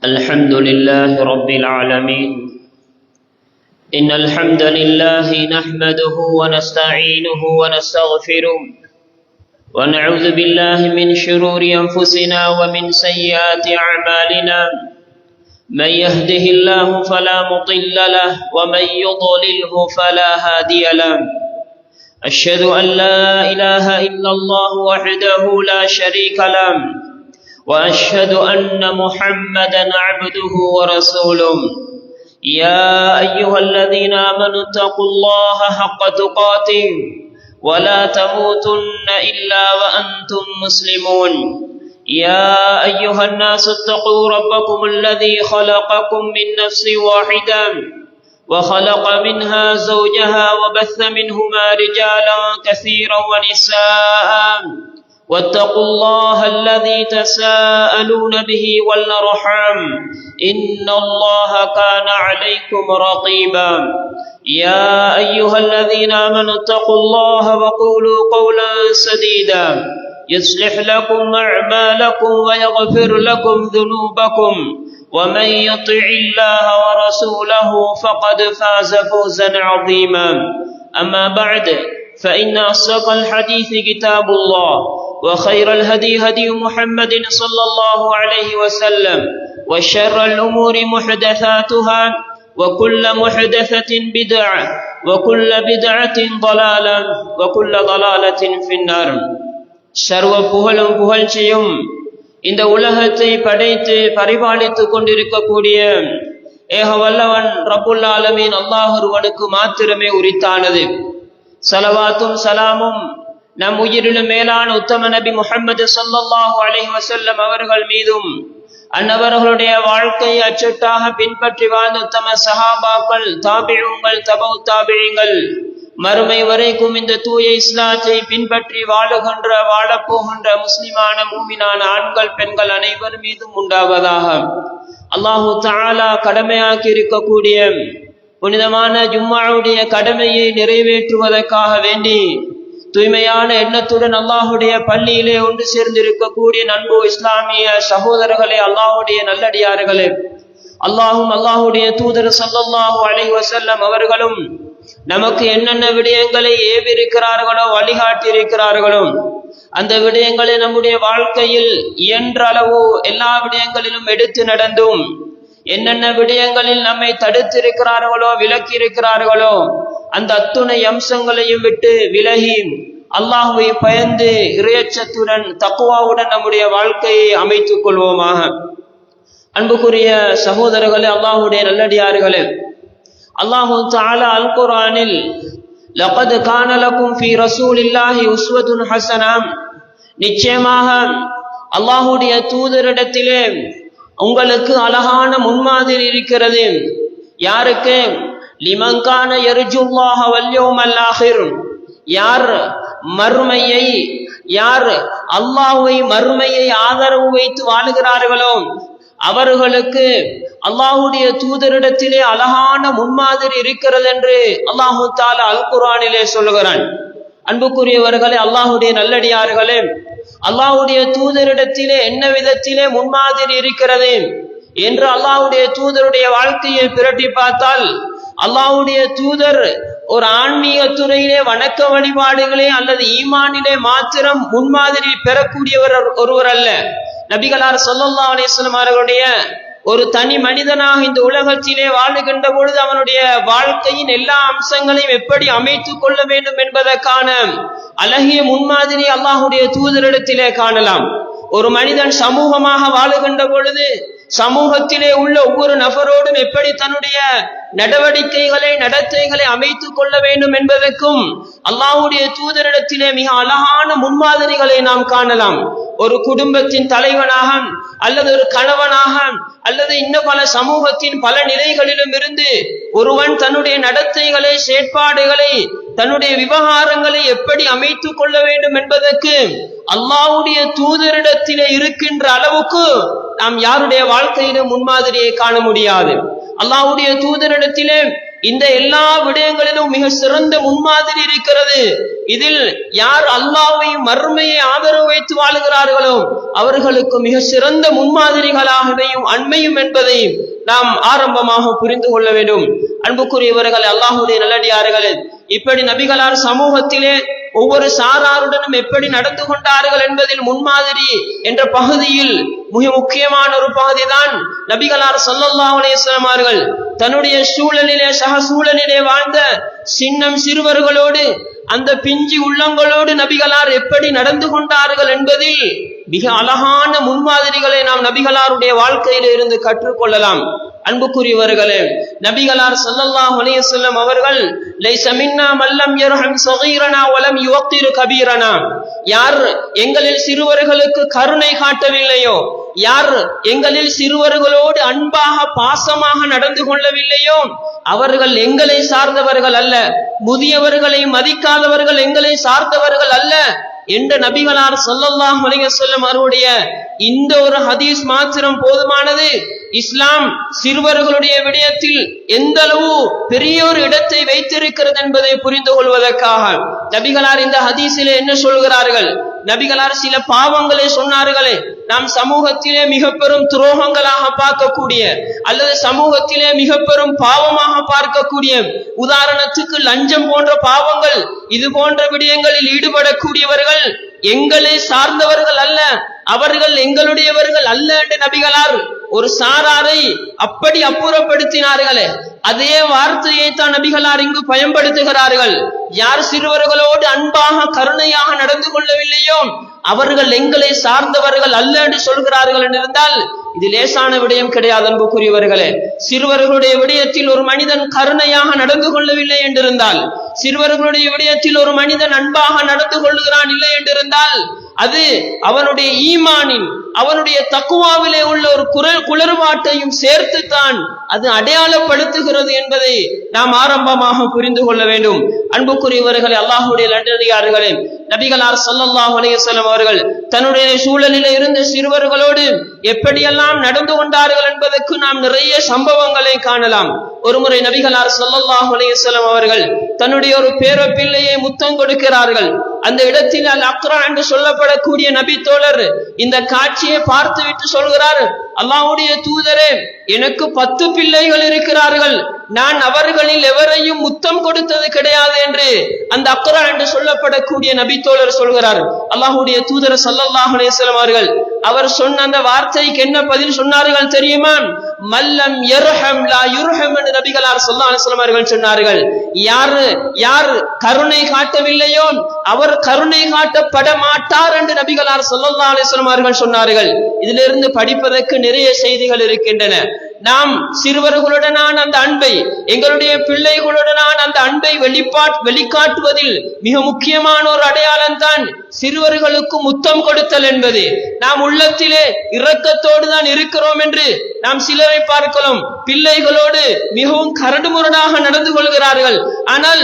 الحمد لله رب العالمين. إن الحمد لله نحمده ونستعينه ونستغفره ونعوذ بالله من شرور أنفسنا ومن سيئات أعمالنا. من يهده الله فلا مضل له ومن يضلله فلا هادي له. أشهد أن لا إله إلا الله وحده لا شريك له وأشهد أن محمدا عبده ورسوله. يا أيها الذين آمنوا اتقوا الله حق تقاته ولا تموتن إلا وأنتم مسلمون. يا أيها الناس اتقوا ربكم الذي خلقكم من نفس واحدة وخلق منها زوجها وبث منهما رجالا كثيرا ونساء. واتقوا الله الذي تساءلون به والأرحام إن الله كان عليكم رقيبا. يا أيها الذين آمنوا اتقوا الله وقولوا قولا سديدا يصلح لكم أعمالكم ويغفر لكم ذنوبكم ومن يطع الله ورسوله فقد فاز فوزا عظيما. أما بعد فإن أصدق الحديث كتاب الله وخير الهدي هدي محمد صلى الله عليه وسلم وشر الأمور محدثاتها وكل محدثة بدعة وكل بدعة ضلالة وكل ضلالة في النار. சர்வ புகழும் புகழ்ச்சியும் இந்த உலகத்தை படைத்து பரிபாலித்துக் கொண்டிருக்கக்கூடிய ஏக வல்லவன் ரப்புல் ஆலமீன் அல்லாஹ் ஒருவனுக்கு மாத்திரமே உரித்தானது. ஸலவாத்தும் சலாமும் நம் உயிரிலும் மேலான உத்தம நபி முஹம்மது ஸல்லல்லாஹு அலைஹி வஸல்லம் அவர்கள் மீதும் அன்னவர்களுடைய வாழ்க்கையை அச்சட்டாக பின்பற்றி வாழ்ந்த உத்தம சஹாபாக்கள், தாபிஊங்கள், தபவு தாபிஈங்கள், மறுமை வரைக்கும் இந்த தூய இஸ்லாத்தை பின்பற்றி வாழப்போகின்ற முஸ்லிமான மூமினான ஆண்கள் பெண்கள் அனைவர் மீதும் உண்டாவதாக. அல்லாஹு தஆலா கடமையாக்கி இருக்கக்கூடிய புனிதமான ஜும்மாவுடைய கடமையை நிறைவேற்றுவதற்காக வேண்டி தூய்மையான எண்ணத்துடன் அல்லாஹுடைய பள்ளியிலே ஒன்று சேர்ந்திருக்கக்கூடிய நண்பு இஸ்லாமிய சகோதரர்களே, அல்லாஹுடைய நல்லடியார்களே, அல்லாஹும் அல்லாஹுடைய தூதர் ஸல்லல்லாஹு அலைஹி வஸல்லம் அவர்களும் நமக்கு என்னென்ன விடயங்களை ஏவிருக்கிறார்களோ வழிகாட்டி இருக்கிறார்களோ அந்த விடயங்களை நம்முடைய வாழ்க்கையில் இயன்ற அளவு எல்லா விடயங்களிலும் எடுத்து நடந்தும் என்னென்ன விடயங்களில் நம்மை தடுத்திருக்கிறார்களோ விலக்கி இருக்கிறார்களோ அந்த அத்துணை அம்சங்களையும் விட்டு விலகி அல்லாஹ்வை பயந்து இறையச்சத்துடன் தக்வாவுடன் நம்முடைய வாழ்க்கையை அமைத்துக் கொள்வோமாக. அன்புக்குரிய சகோதரர்களே, அல்லாஹுடைய நல்லடியார்களே, அல்லாஹு தஆலா அல் குர்ஆனில் லகத் கான லகும் ஃபீ ரசூலில்லாஹி உஸ்வத்துன் ஹஸனா, நிச்சயமாக அல்லாஹுடைய தூதரிடத்திலே உங்களுக்கு அழகான முன்மாதிரி இருக்கிறது. யாருக்கு? லிமன் கான யர்ஜுல்லாஹ வல் யௌமல் ஆகிர், யார் மறுமையை, யார் அல்லாஹ்வை மறுமையை ஆதரவு வைத்து வாழுகிறார்களோ அவர்களுக்கு அல்லாஹுடைய தூதரிடத்திலே அழகான முன்மாதிரி இருக்கிறது என்று அல்லாஹு தஆலா அல் குர்ஆனிலே சொல்லுகிறான். அன்புக்குரியவர்களே, அல்லாஹுடைய நல்லடியார்களே, அல்லாஹுடைய தூதரிடத்திலே என்ன விதத்திலே முன்மாதிரி இருக்கிறது என்று அல்லாஹுடைய தூதருடைய வாழ்க்கையை பிரட்டி பார்த்தால், அல்லாஹுடைய தூதர் ஒரு ஆன்மீக துறையிலே வணக்க வழிபாடுகளே அல்லது ஈமானிலே மாத்திரம் முன்மாதிரி பெறக்கூடியவர் ஒருவர் அல்ல. நபிகளார் ஸல்லல்லாஹு அலைஹி வஸல்லம் அவர்களுடைய ஒரு தனி மனிதனாக இந்த உலகத்திலே வாழுகின்ற பொழுது அவனுடைய வாழ்க்கையின் எல்லா அம்சங்களையும் எப்படி அமைத்துக் கொள்ள வேண்டும் என்பதற்கான அழகிய முன்மாதிரி அல்லாஹுடைய தூதரிடத்திலே காணலாம். ஒரு மனிதன் சமூகமாக வாழுகின்ற பொழுது சமூகத்திலே உள்ள ஒவ்வொரு நபரோடும் எப்படி தன்னுடைய நடவடிக்கைகளை நடத்தைகளை அமைத்துக் கொள்ள வேண்டும் என்பதற்கும் அல்லாஹ்வுடைய தூதரிடத்திலே மிக அழகான முன்மாதிரிகளை நாம் காணலாம். ஒரு குடும்பத்தின் தலைவனாக அல்லது ஒரு கணவனாக அல்லது இன்னும் பல சமூகத்தின் பல நிலைகளிலும் இருந்து ஒருவன் தன்னுடைய நடத்தைகளை செயற்பாடுகளை தன்னுடைய விவகாரங்களை எப்படி அமைத்துக் கொள்ள வேண்டும் என்பதற்கு அல்லாஹ்வுடைய தூதரிடத்திலே இருக்கின்ற அளவுக்கு நாம் யாருடைய வாழ்க்கையிலும் முன்மாதிரியை காண முடியாது. அல்லாஹ்வுடைய தூதரிடத்திலே இந்த எல்லா விடயங்களிலும் மிக சிறந்த முன்மாதிரி இருக்கிறது. இதில் யார் அல்லாஹ்வையும் மறுமையை ஆதரவு வைத்து வாழுகிறார்களோ அவர்களுக்கு மிக சிறந்த முன்மாதிரிகளாகவையும் அண்மையும் என்பதை நாம் ஆரம்பமாக புரிந்து கொள்ள வேண்டும். அன்புக்குரியவர்கள், அல்லாஹ்வுடைய நல்லடியார்களே, இப்படி நபிகளார் சமூகத்திலே ஒவ்வொரு சாராருடனும் எப்படி நடந்து கொண்டார்கள் என்பதில் முன்மாதிரி என்ற பகுதியில் மிக முக்கியமான ஒரு பகுதி தான் நபிகளார் ஸல்லல்லாஹு அலைஹி வஸல்லம் அவர்கள் தன்னுடைய சூழலிலே சக சூழலிலே வாழ்ந்த சின்னம் சிறுவர்களோடு அந்த பிஞ்சி உள்ளங்களோடு நபிகளார் எப்படி நடந்து கொண்டார்கள் என்பதில் மிக அழகான முன்மாதிரிகளை நாம் நபிகளாருடைய வாழ்க்கையில இருந்து கற்றுக்கொள்ளலாம். அன்புக்குரியவர்களே, நபிகளார் ஸல்லல்லாஹு அலைஹி வஸல்லம் அவர்கள் லைஸ மின்னா மல்லம் யர்ஹம் ஸகீரனா வலம் யுவக்கிர் கபீரனா, யார் எங்களில் சிறுவர்களுக்கு கருணை காட்டவில்லையோ, யார் எங்களில் சிறுவர்களோடு அன்பாக பாசமாக நடந்து கொள்ளவில்லையோ அவர்கள் எங்களை சார்ந்தவர்கள் அல்ல, முதியவர்களை மதிக்காதவர்கள் எங்களை சார்ந்தவர்கள் அல்ல என்ற நபிகளார் ஸல்லல்லாஹு அலைஹி வஸல்லம் அவருடைய இந்த ஒரு ஹதீஸ் மாத்திரம் போதுமானது. இஸ்லாம் சிறுவர்களுடைய விடயத்தில் எந்த அளவு பெரிய ஒரு இடத்தை வைத்திருக்கிறது என்பதை புரிந்து கொள்வதற்காக நபிகளார் இந்த ஹதீஸிலே என்ன சொல்கிறார்கள்? நபிகளார் சில பாவங்களை சொன்னார்களே, நாம் சமூகத்திலே மிக பெரும் துரோகங்களாக பார்க்கக்கூடிய அல்லது சமூகத்திலே மிக பெரும் பாவமாக பார்க்கக்கூடிய, உதாரணத்துக்கு லஞ்சம் போன்ற பாவங்கள், இது போன்ற விடயங்களில் ஈடுபடக்கூடியவர்கள் எங்களை சார்ந்தவர்கள் அல்ல, அவர்கள் எங்களுடையவர்கள் அல்ல என்று நபிகளார் ஒரு சாராரை அப்படி அப்புறப்படுத்தினார்களே, அதே வார்த்தையை தான் நபிகளார் இங்கு பயன்படுத்துகிறார்கள். யார் சிறுவர்களோடு அன்பாக கருணையாக நடந்து கொள்ளவில்லையோ அவர்கள் எங்களை சார்ந்தவர்கள் அல்ல என்று சொல்கிறார்கள் என்றிருந்தால் இது லேசான விடயம் கிடையாது. அன்புக்குரியவர்களே, சிறுவர்களுடைய விடயத்தில் ஒரு மனிதன் கருணையாக நடந்து கொள்ளவில்லை என்றிருந்தால், சிறுவர்களுடைய விடயத்தில் ஒரு மனிதன் அன்பாக நடந்து கொள்ளுகிறான் இல்லை என்றிருந்தால் அது அவனுடைய ஈமானின், அவனுடைய தக்குவாவிலே உள்ள ஒரு குளறுபாட்டையும் சேர்த்துத்தான் அது அடையாளப்படுத்துகிறது என்பதை நாம் ஆரம்பமாக புரிந்து கொள்ள வேண்டும். அன்புக்குரியவர்களே, அல்லாஹ்வுடைய நல்லடியார்களே, நபிகளார் ஸல்லல்லாஹு அலைஹி வஸல்லம் அவர்கள் தன்னுடைய சூழலில் இருந்த சிறுவர்களோடு எப்படியெல்லாம் நடந்து கொண்டார்கள் என்பதற்கு நாம் நிறைய சம்பவங்களை காணலாம். ஒருமுறை நபிகளார் ஸல்லல்லாஹு அலைஹி வஸல்லம் அவர்கள் தன்னுடைய ஒரு பேர பிள்ளையை முத்தம் கொடுக்கிறார்கள். அந்த இடத்தில் அல் அக்ரா என்று சொல்லப்படக்கூடிய நபி தோழர் இந்த காட்சியை பார்த்துவிட்டு சொல்கிறார், அல்லாஹ்வுடைய தூதரே, எனக்கு 10 பிள்ளைகள் இருக்கிறார்கள், நான் அவர்களில் எவரையும் முத்தம் கொடுத்தது கிடையாது என்று அந்த அக்ரா என்று சொல்லப்படக்கூடிய நபி தோழர் சொல்கிறார். அல்லாஹ்வுடைய தூதர் ஸல்லல்லாஹு அலைஹி வஸல்லம் அவர்கள் அவர் சொன்ன அந்த வார்த்தைக்கு என்ன பதில் சொன்னார்கள் தெரியுமா? மல்லம் யர்ஹம் லா யுர்ஹம் என்று நபிகளார் ஸல்லல்லாஹு அலைஹி வஸல்லம் அவர்கள் சொன்னார்கள். யார் கருணை காட்டவில்லையோ அவர் கருணை காட்டப்பட மாட்டார் என்று நபிகளார் ஸல்லல்லாஹு அலைஹி வஸல்லம் அவர்கள் சொன்னார்கள். இதிலிருந்து படிப்பதற்கு நிறைய செய்திகள் இருக்கின்றன. நாம் சிறுவர்களுடனான அந்த அன்பை, எங்களுடைய பிள்ளைகளுடனான அந்த அன்பை வெளிக்காட்டுவதில் மிக முக்கியமான ஒரு அடையாளம் தான் சிறுவர்களுக்கு முத்தம் கொடுத்தல் என்பது. நாம் உள்ளத்திலே இரக்கத்தோடு தான் இருக்கிறோம் என்று நாம் சிலரை பார்க்கலாம். பிள்ளைகளோடு மிகவும் கரடுமுரடாக நடந்து கொள்கிறார்கள், ஆனால்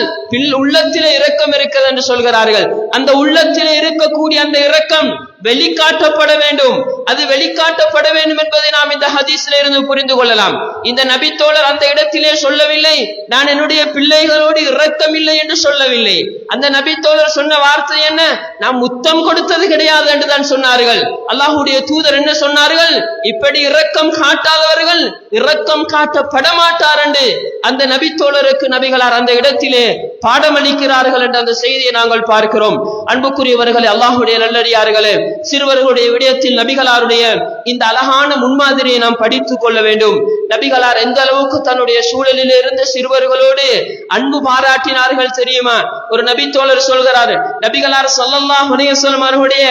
உள்ளத்திலே இரக்கம் இருக்கிறது என்று சொல்கிறார்கள். அந்த உள்ளத்திலே இருக்கக்கூடிய அந்த இரக்கம் வெளிக்காட்டப்பட வேண்டும். அது வெளிக்காட்டப்பட வேண்டும் என்பதை நாம் இந்த ஹதீஸில் இருந்து புரிந்து கொள்ளலாம். இந்த நபி தோழர் அந்த இடத்திலே சொல்லவில்லை, நான் என்னுடைய பிள்ளைகளோடு இரக்கம் இல்லை என்று சொல்லவில்லை. அந்த நபி தோழர் சொன்ன வார்த்தை என்ன? நாம் முத்தம் கொடுத்தது கிடையாது என்று தான் சொன்னார்கள். அல்லாஹ்வுடைய தூதர் என்ன சொன்னார்கள்? இப்படி இரக்கம் காட்டாதவர்கள் இரக்கம் காட்டப்பட மாட்டார் என்று அந்த நபி தோழருக்கு நபிகளார் அந்த இடத்திலே பாடமளிக்கிறார்கள் என்ற அந்த செய்தியை நாங்கள் பார்க்கிறோம். அன்புக்குரியவர்களே, அல்லாஹ்வுடைய நல்லடியார்களே, சிறுவர்களுடைய விடயத்தில் நபிகளாருடைய இந்த அழகான முன்மாதிரியை நாம் படித்துக் கொள்ள வேண்டும். நபிகளார் எந்த அளவுக்கு தன்னுடைய சூழலில் இருந்து சிறுவர்களோடு அன்பு பாராட்டினார்கள் தெரியுமா? ஒரு நபி தோழர் சொல்கிறார், நபிகளார் ஸல்லல்லாஹு அலைஹி வஸல்லம் அவர்களுடைய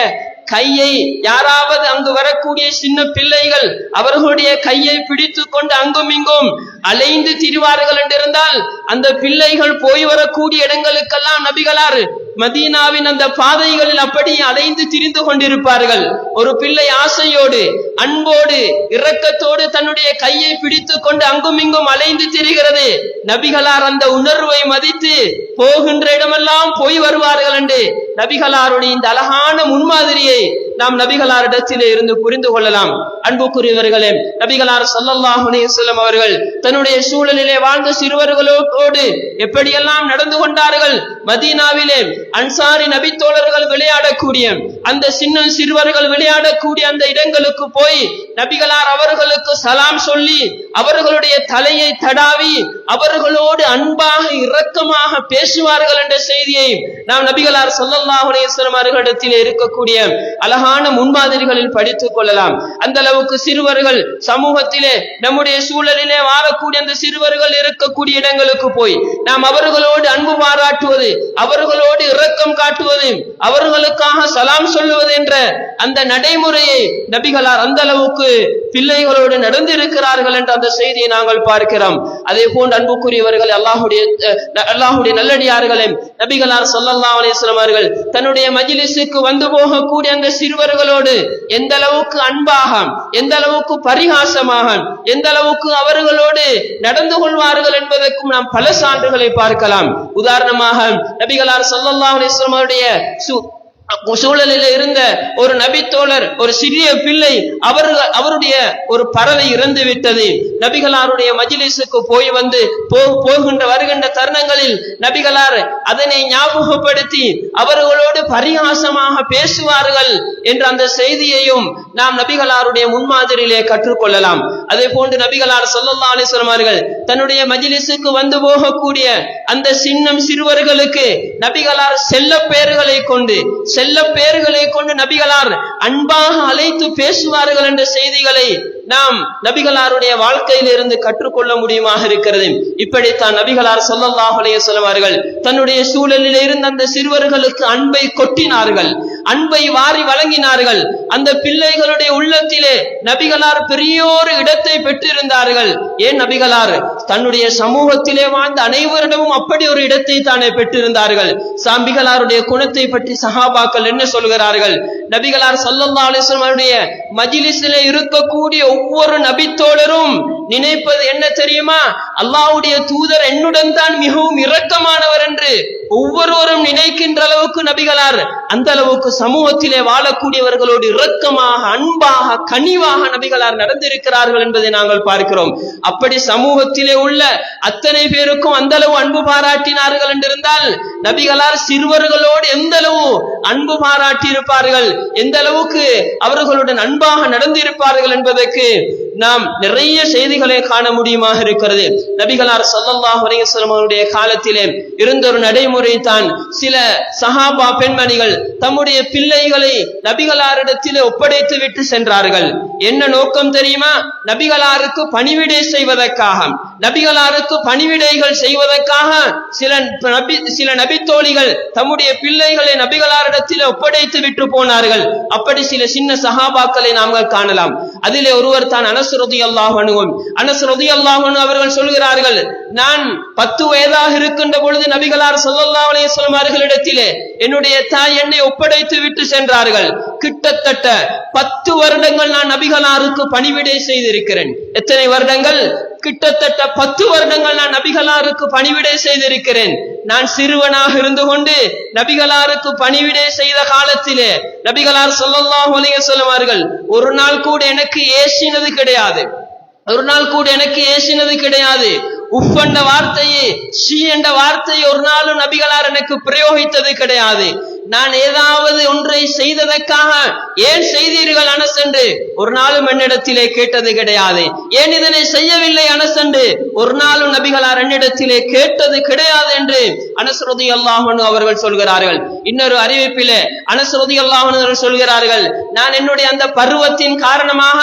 கையை யாராவது அங்கு வரக்கூடிய சின்ன பிள்ளைகள் அவர்களுடைய கையை பிடித்து கொண்டு அங்கும் இங்கும் அலைந்து திரிவார்கள் என்றிருந்தால் அந்த பிள்ளைகள் போய் வரக்கூடிய இடங்களுக்கெல்லாம் நபிகளார் மதீனாவின் அந்த பாதைகளில் அப்படியே அலைந்து திரிந்து கொண்டிருப்பார்கள். ஒரு பிள்ளை ஆசையோடு அன்போடு இரக்கத்தோடு தன்னுடைய கையை பிடித்து கொண்டு அங்கும் இங்கும் அலைந்து திரிகிறது. நபிகளார் அந்த உணர்வை மதித்து போகின்ற இடமெல்லாம் போய் வருவார்கள் என்று நபிகளாருடைய இந்த அழகான முன்மாதிரியை நாம் நபிகளாரிடத்திலே இருந்து புரிந்து கொள்ளலாம். அன்புக்குரியவர்களே, நபிகளார் ஸல்லல்லாஹு அலைஹி வஸல்லம் அவர்கள் தன்னுடைய சூழலிலே வாழ்ந்த சிறுவர்களோடு எப்படியெல்லாம் நடந்து கொண்டார்கள். மதீனாவிலே அன்சாரி நபி தோழர்கள் விளையாடக்கூடிய அந்த சின்ன சிறுவர்கள் விளையாடக்கூடிய அந்த இடங்களுக்கு போய் நபிகளார் அவர்களுக்கு சலாம் சொல்லி அவர்களுடைய தலையை தடாவி அவர்களோடு அன்பாக இரக்கமாக பேசுவார்கள் என்ற செய்தியை நாம் நபிகளார் ஸல்லல்லாஹு அலைஹி வஸல்லம் அவர்களிடத்தில் இருக்கக்கூடிய அழகான முன்மாதிரிகளில் படித்துக் கொள்ளலாம். அந்த அளவுக்கு சிறுவர்கள் சமூகத்திலே நம்முடைய சூழலிலே வாழக்கூடிய அந்த சிறுவர்கள் இருக்கக்கூடிய இடங்களுக்கு போய் நாம் அவர்களோடு அன்பு பாராட்டுவது, அவர்களோடு இரக்கம் காட்டுவது, அவர்களுக்காக சலாம் சொல்லுவது என்ற அந்த நடைமுறையை நபிகளார் அந்த அளவுக்கு பிள்ளைகளோடு நடந்திருக்கிறார்கள் என்ற அந்த செய்தியை நாங்கள் பார்க்கிறோம். அதே போன்று அன்புக்குரியவர்கள், அல்லாஹ்வுடைய நல்லடியார்களே, நபிகளார் ஸல்லல்லாஹு அலைஹி வஸல்லம் அவர்கள் தன்னுடைய மஜ்லிஸுக்கு வந்து போகக்கூடிய அந்த சிறுவர்களோடு எந்த அளவுக்கு அன்பாக, எந்த அளவுக்கு பரிகாசமாக, எந்த அளவுக்கு அவர்களோடு நடந்து கொள்வார்கள் என்பதற்கும் நாம் பல சான்றுகளை பார்க்கலாம். உதாரணமாக நபிகளார் ஸல்லல்லாஹு அலைஹி வஸல்லம் அவருடைய சூழலில் இருந்த ஒரு நபி தோழர், ஒரு சிறிய பிள்ளை, அவருடைய ஒரு பறவை இறந்து விட்டது. நபிகளாருடைய மஜ்லிஸுக்கு போய் வந்து போகின்ற வருகின்ற தருணங்களில் நபிகளார் அதனை ஞாபகப்படுத்தி அவர்களோடு பரிகாசமாக பேசுவார்கள் என்ற அந்த செய்தியையும் நாம் நபிகளாருடைய முன்மாதிரியிலே கற்றுக்கொள்ளலாம். அதே போன்று நபிகளார் ஸல்லல்லாஹு அலைஹி வஸல்லம் அவர்கள் தன்னுடைய மஜ்லிஸுக்கு வந்து போகக்கூடிய அந்த சின்னம் சிறுவர்களுக்கு நபிகளார் செல்ல பெயர்களை கொண்டு நபிகளார் அன்பாக அழைத்து பேசுவார்கள் என்ற செய்திகளை நாம் நபிகளாருடைய வாழ்க்கையில் இருந்து கற்றுக்கொள்ள முடியுமாக இருக்கிறது. இப்படித்தான் நபிகளார் ஸல்லல்லாஹு அலைஹி வஸல்லம் அவர்கள் தன்னுடைய சூழலில் இருந்த அந்த சிறுவர்களுக்கு அன்பை கொட்டினார்கள், அன்பை வாரி வழங்கினார்கள். அந்த பிள்ளைகளுடைய உள்ளத்திலே நபிகளார் பெரியோரு இடத்தை பெற்றிருந்தார்கள். ஏன் நபிகளார் தன்னுடைய சமூகத்திலே வாழ்ந்த அனைவரிடமும் அப்படி ஒரு இடத்தை தானே பெற்றிருந்தார்கள். சாம்பிகளாருடைய குணத்தை பற்றி சஹாபாக்கள் என்ன சொல்கிறார்கள்? நபிகளார் ஸல்லல்லாஹு அலைஹி வஸல்லம் அவருடைய மஜ்லிஸிலே இருக்கக்கூடிய ஒவ்வொரு நபித்தோழரும் நினைப்பது என்ன தெரியுமா? அல்லாஹ்வுடைய தூதர் என்னுடன் தான் மிகவும் இரக்கமானவர் என்று ஒவ்வொருவரும் நினைக்கின்ற அளவுக்கு நபிகளார் அந்த அளவுக்கு சமூகத்திலே வாழக்கூடியவர்களோடு இரக்கமாக, அன்பாக, கனிவாக நபிகளார் நடந்திருக்கிறார்கள் என்பதை நாங்கள் பார்க்கிறோம். அப்படி சமூகத்திலே உள்ள அத்தனை பேருக்கும் அந்த அளவு அன்பு பாராட்டினார்கள் என்றிருந்தால் நபிகளார் சிறுவர்களோடு எந்த அளவு அன்பு பாராட்டி இருப்பார்கள், எந்த அளவுக்கு அவர்களுடன் அன்பாக நடந்திருப்பார்கள் என்பதற்கு நாம் நிறைய செய்திகளை காண முடியுமாக இருக்கிறது. நபிகளார் ஸல்லல்லாஹு அலைஹி வஸல்லம் அவருடைய காலத்திலே இருந்த ஒரு நடைமுறை தான், சில சஹாபா பெண்மணிகள் தம்முடைய பிள்ளைகளை நபிகளாரிடத்திலே ஒப்படைத்து விட்டு சென்றார்கள். என்ன நோக்கம் தெரியுமா? நபிகளாருக்கு பணிவிடை செய்வதற்காக, நபிகளாருக்கு பணிவிடைகள் செய்வதற்காக சில நபித்தோழிகள் தம்முடைய பிள்ளைகளை நபிகளாரிடத்திலே ஒப்படைத்து விட்டு போனார்கள். அப்படி சில சின்ன சஹாபாக்களை நாங்கள் காணலாம். அதிலே ஒருவர் தான் அனஸ் ரலியல்லாஹு அன்ஹு. அனஸ் ரலியல்லாஹு அன்ஹு அவர்கள் சொல்கிறார்கள், நான் 10 வயதாக இருக்கின்ற பொழுது நபிகளார் ஸல்லல்லாஹு அலைஹி வஸல்லம் அவர்களிடத்திலே என்னுடைய தாய் என்னை ஒப்படைத்து விட்டு சென்றார்கள். கிட்டத்தட்ட 10 வருடங்கள் நான் நபிகளாருக்கு பணிவிடை செய்திருக்கிறேன். எத்தனை வருடங்கள்? கிட்டத்தட்ட 10 வருடங்கள் நான் நபிகளாருக்கு பணிவிடை செய்திருக்கிறேன். நான் சிறுவனாக இருந்து கொண்டு நபிகளாருக்கு பணிவிடை செய்த காலத்திலே நபிகளார் ஸல்லல்லாஹு அலைஹி வஸல்லம் அவர்கள் ஒரு நாள் கூட எனக்கு ஏசினது கிடையாது, ஒரு நாள் கூட எனக்கு ஏசினது கிடையாது. உஃப் என்ற வார்த்தையை, ஷீ என்ற வார்த்தையை ஒரு நாளும் நபிகளார் எனக்கு பிரயோகித்தது கிடையாது. நான் ஏதாவது ஒன்றை செய்ததற்காக ஏன் செய்தீர்கள் அனஸ் என்று ஒரு நாளும் என்னிடத்திலே கேட்டது கிடையாது. ஏன் இதனை செய்யவில்லை அனஸ் என்று ஒரு நாளும் நபிகளார் என்னிடத்திலே கேட்டது கிடையாது என்று அனஸ் ரலியல்லாஹு அன்ஹு அவர்கள் சொல்கிறார்கள். இன்னொரு அறிவிப்பிலே அனஸ் ரலியல்லாஹு அன்ஹு அவர்கள் சொல்கிறார்கள், நான் என்னுடைய அந்த பருவத்தின் காரணமாக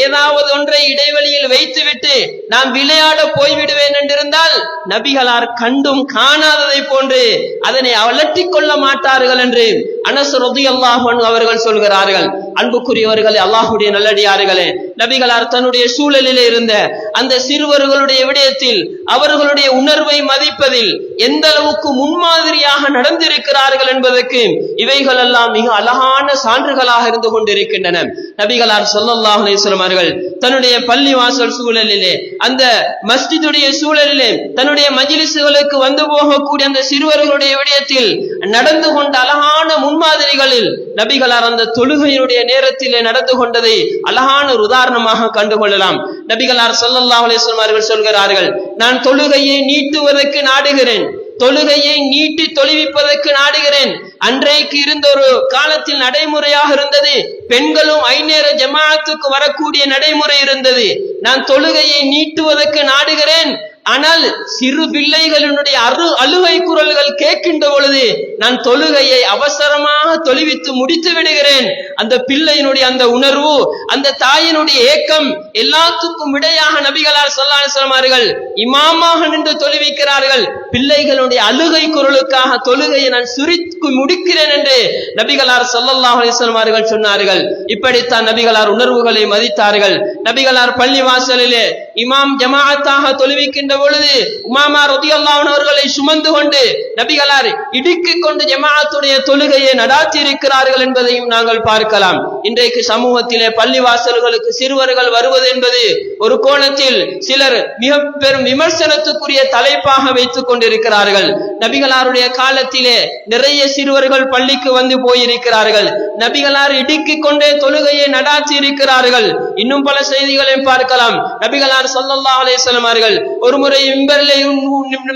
ஏதாவது ஒன்றை இடைவெளியில் வைத்துவிட்டு நான் விளையாட போய்விடுவேன் என்றிருந்தால் நபிகளார் கண்டும் காணாததை போன்று அதனை அலட்டிக் கொள்ள மாட்டார்கள் என்று அனஸ் ரலியல்லாஹு அன்ஹு அவர்கள் சொல்கிறார்கள். அன்புக்குரியவர்களே, அல்லாஹ்வுடைய நல்லடியார்களே, நபிகளார் தன்னுடைய சூழலிலே இருந்த அந்த சிறுவர்களுடைய விடயத்தில் அவர்களுடைய உணர்வை மதிப்பதில் எந்த அளவு அளவுக்கு முன்மாதிரியாக நடந்திருக்கிறார்கள் என்பதற்கு இவைகள் எல்லாம் மிக அழகான சான்றுகளாக இருந்து கொண்டிருக்கின்றன. நபிகளார் ஸல்லல்லாஹு அலைஹி வஸல்லம் அவர்கள் தன்னுடைய பள்ளிவாசல் சூழலிலே, அந்த மஸ்ஜிதுடைய சூழலிலே, தன்னுடைய மஜ்லிஸ்களுக்கு வந்து போகக்கூடிய அந்த சிறுவர்களுடைய விடயத்தில் நடந்து கொண்ட அழகான முன்மாதிரிகளில் நபிகளார் அந்த தொழுகையுடைய நேரத்திலே நடந்து கொண்டதை அழகான ஒரு உதாரணமாக கண்டுகொள்ளலாம். நபிகளார் ஸல்லல்லாஹு அலைஹி வஸல்லம் அவர்கள் சொல்கிறார்கள், நான் தொழுகையை நீட்டுவதற்கு நாடுகிறேன், தொழுகையை நீட்டி தொழுவிப்பதற்கு நாடுகிறேன். அன்றைக்கு இருந்த ஒரு காலத்தில் நடைமுறையாக இருந்தது, பெண்களும் ஐநேர ஜமாஅத்துக்கு வரக்கூடிய நடைமுறை இருந்தது. நான் தொழுகையை நீட்டுவதற்கு நாடுகிறேன், ஆனால் சிறு பிள்ளைகளினுடைய அழுகை குரல்கள் கேட்கின்ற பொழுது நான் தொழுகையை அவசரமாக தொழுவித்து முடித்து விடுகிறேன். அந்த பிள்ளையினுடைய அந்த உணர்வு, அந்த தாயினுடைய ஏக்கம் எல்லாத்துக்கும் விடையாக நபிகளார் ஸல்லல்லாஹு அலைஹி வஸல்லம் அவர்கள் இமாமாக நின்று தொழுவிக்கிறார்கள். பிள்ளைகளுடைய அழுகை குரலுக்காக தொழுகையை நான் சுருக்கி முடிக்கிறேன் என்று நபிகளார் ஸல்லல்லாஹு அலைஹி வஸல்லம் அவர்கள் சொன்னார்கள். இப்படித்தான் நபிகளார் உணர்வுகளை மதித்தார்கள். நபிகளார் பள்ளிவாசலிலே இமாம் ஜமாஅத்தாக தொழுவிக்கின்ற பொழுது உமாமா ரலியல்லாஹு அன்ஹா அவர்களை சுமந்து கொண்டு நபிகளார் இடுக்கிக் கொண்டு ஜமாஅத்துடைய தொழுகையை நடாத்தி இருக்கிறார்கள் என்பதையும் நாங்கள் பார்க்கலாம். இன்றைக்கு சமூகத்திலே பள்ளிவாசல்களுக்கு சிறுவர்கள் வருவது என்பது ஒரு கோணத்தில் சிலர் மிக பெரும் விமர்சனத்துக்குரிய தலைப்பாக வைத்துக் கொண்டிருக்கிறார்கள். நபிகளாருடைய காலத்திலே நிறைய சிறுவர்கள் பள்ளிக்கு வந்து போயிருக்கிறார்கள். நபிகளார் இடுக்கிக் கொண்டே தொழுகையை நடாத்தி இருக்கிறார்கள். இன்னும் பல செய்திகளை பார்க்கலாம். நபிகளார் ஸல்லல்லாஹு அலைஹி வஸல்லம் அவர்கள் ஒரு முறை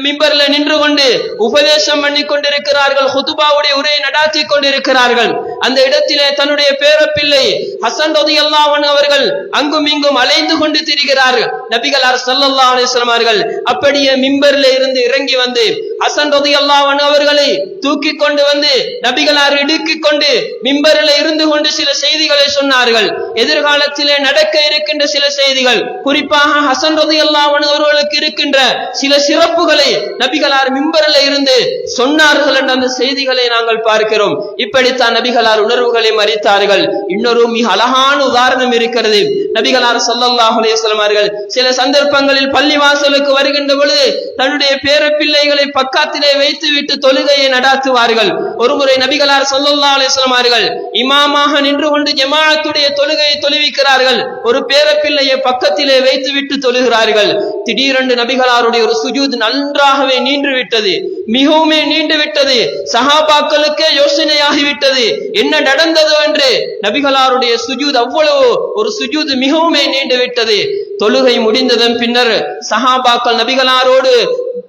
மிம்பர்ல நின்று கொண்டு உபதேசம் பண்ணி கொண்டிருக்கிறார்கள், ஹுதுபாவுடைய உரையை நடாத்தி கொண்டிருக்கிறார்கள். அந்த இடத்திலே தன்னுடைய பேரப்பிள்ளை ஹசன் ரலியல்லாஹு அன்ஹு அவர்கள் அங்கும் இங்கும் அலைந்து கொண்டு திரிகிறார்கள். நபிகளார் ஸல்லல்லாஹு அலைஹி வஸல்லம் அவர்கள் அப்படியே மிம்பர்ல இருந்து இறங்கி வந்து ஹசன் ரலியல்லாஹு அன்ஹு அவர்களை தூக்கி கொண்டு வந்து நபிகளார் இடுக்கிக் கொண்டு மிம்பரில் இருந்து கொண்டு சில செய்திகளை சொன்னார்கள். எதிர்காலத்திலே நடக்க இருக்கின்ற சில செய்திகள், குறிப்பாக ஹசன் ரலியல்லாஹு அன்ஹு அவர்களுக்கு இருக்கின்ற சில சிறப்புகளை நபிகளார் மிம்பரில் இருந்து சொன்னார்கள் என்ற அந்த செய்திகளை நாங்கள் பார்க்கிறோம். இப்படித்தான் நபிகளார் உணர்வுகளை மறித்தார்கள். இன்னொரு மிக அழகான உதாரணம் இருக்கிறது. நபிகளார் ஸல்லல்லாஹு அலைஹி வஸல்லம் அவர்கள் சில சந்தர்ப்பங்களில் பள்ளிவாசலுக்கு வருகின்ற பொழுது தன்னுடைய பேரப்பிள்ளைகளை பக்கத்திலே வைத்து விட்டு தொழுகையை நடாத்துவார்கள். ஒருமுறை நபிகளார் ஸல்லல்லாஹு அலைஹி வஸல்லம் அவர்கள் இமாமாக நின்று கொண்டு ஜமாஅத்துடைய தொழுகையை தொழுவிக்கிறார்கள். ஒரு பேரப்பிள்ளையை பக்கத்திலே வைத்து விட்டு தொழுகிறார்கள். திடீரென்று நபிகளாருடைய ஒரு சுஜூத் நன்றாகவே நீண்டு விட்டது, மிகவும் நீண்டு விட்டது. சஹாபாக்களுக்கே யோசனையாகிவிட்டது, என்ன நடந்தது என்று. நபிகளாருடைய சுஜூத் அவ்வளவு ஒரு சுஜூத் மிகவும் நீண்டு விட்டது. தொழுகை முடிந்ததன் பின்னர் சஹாபாக்கள் நபிகளாரோடு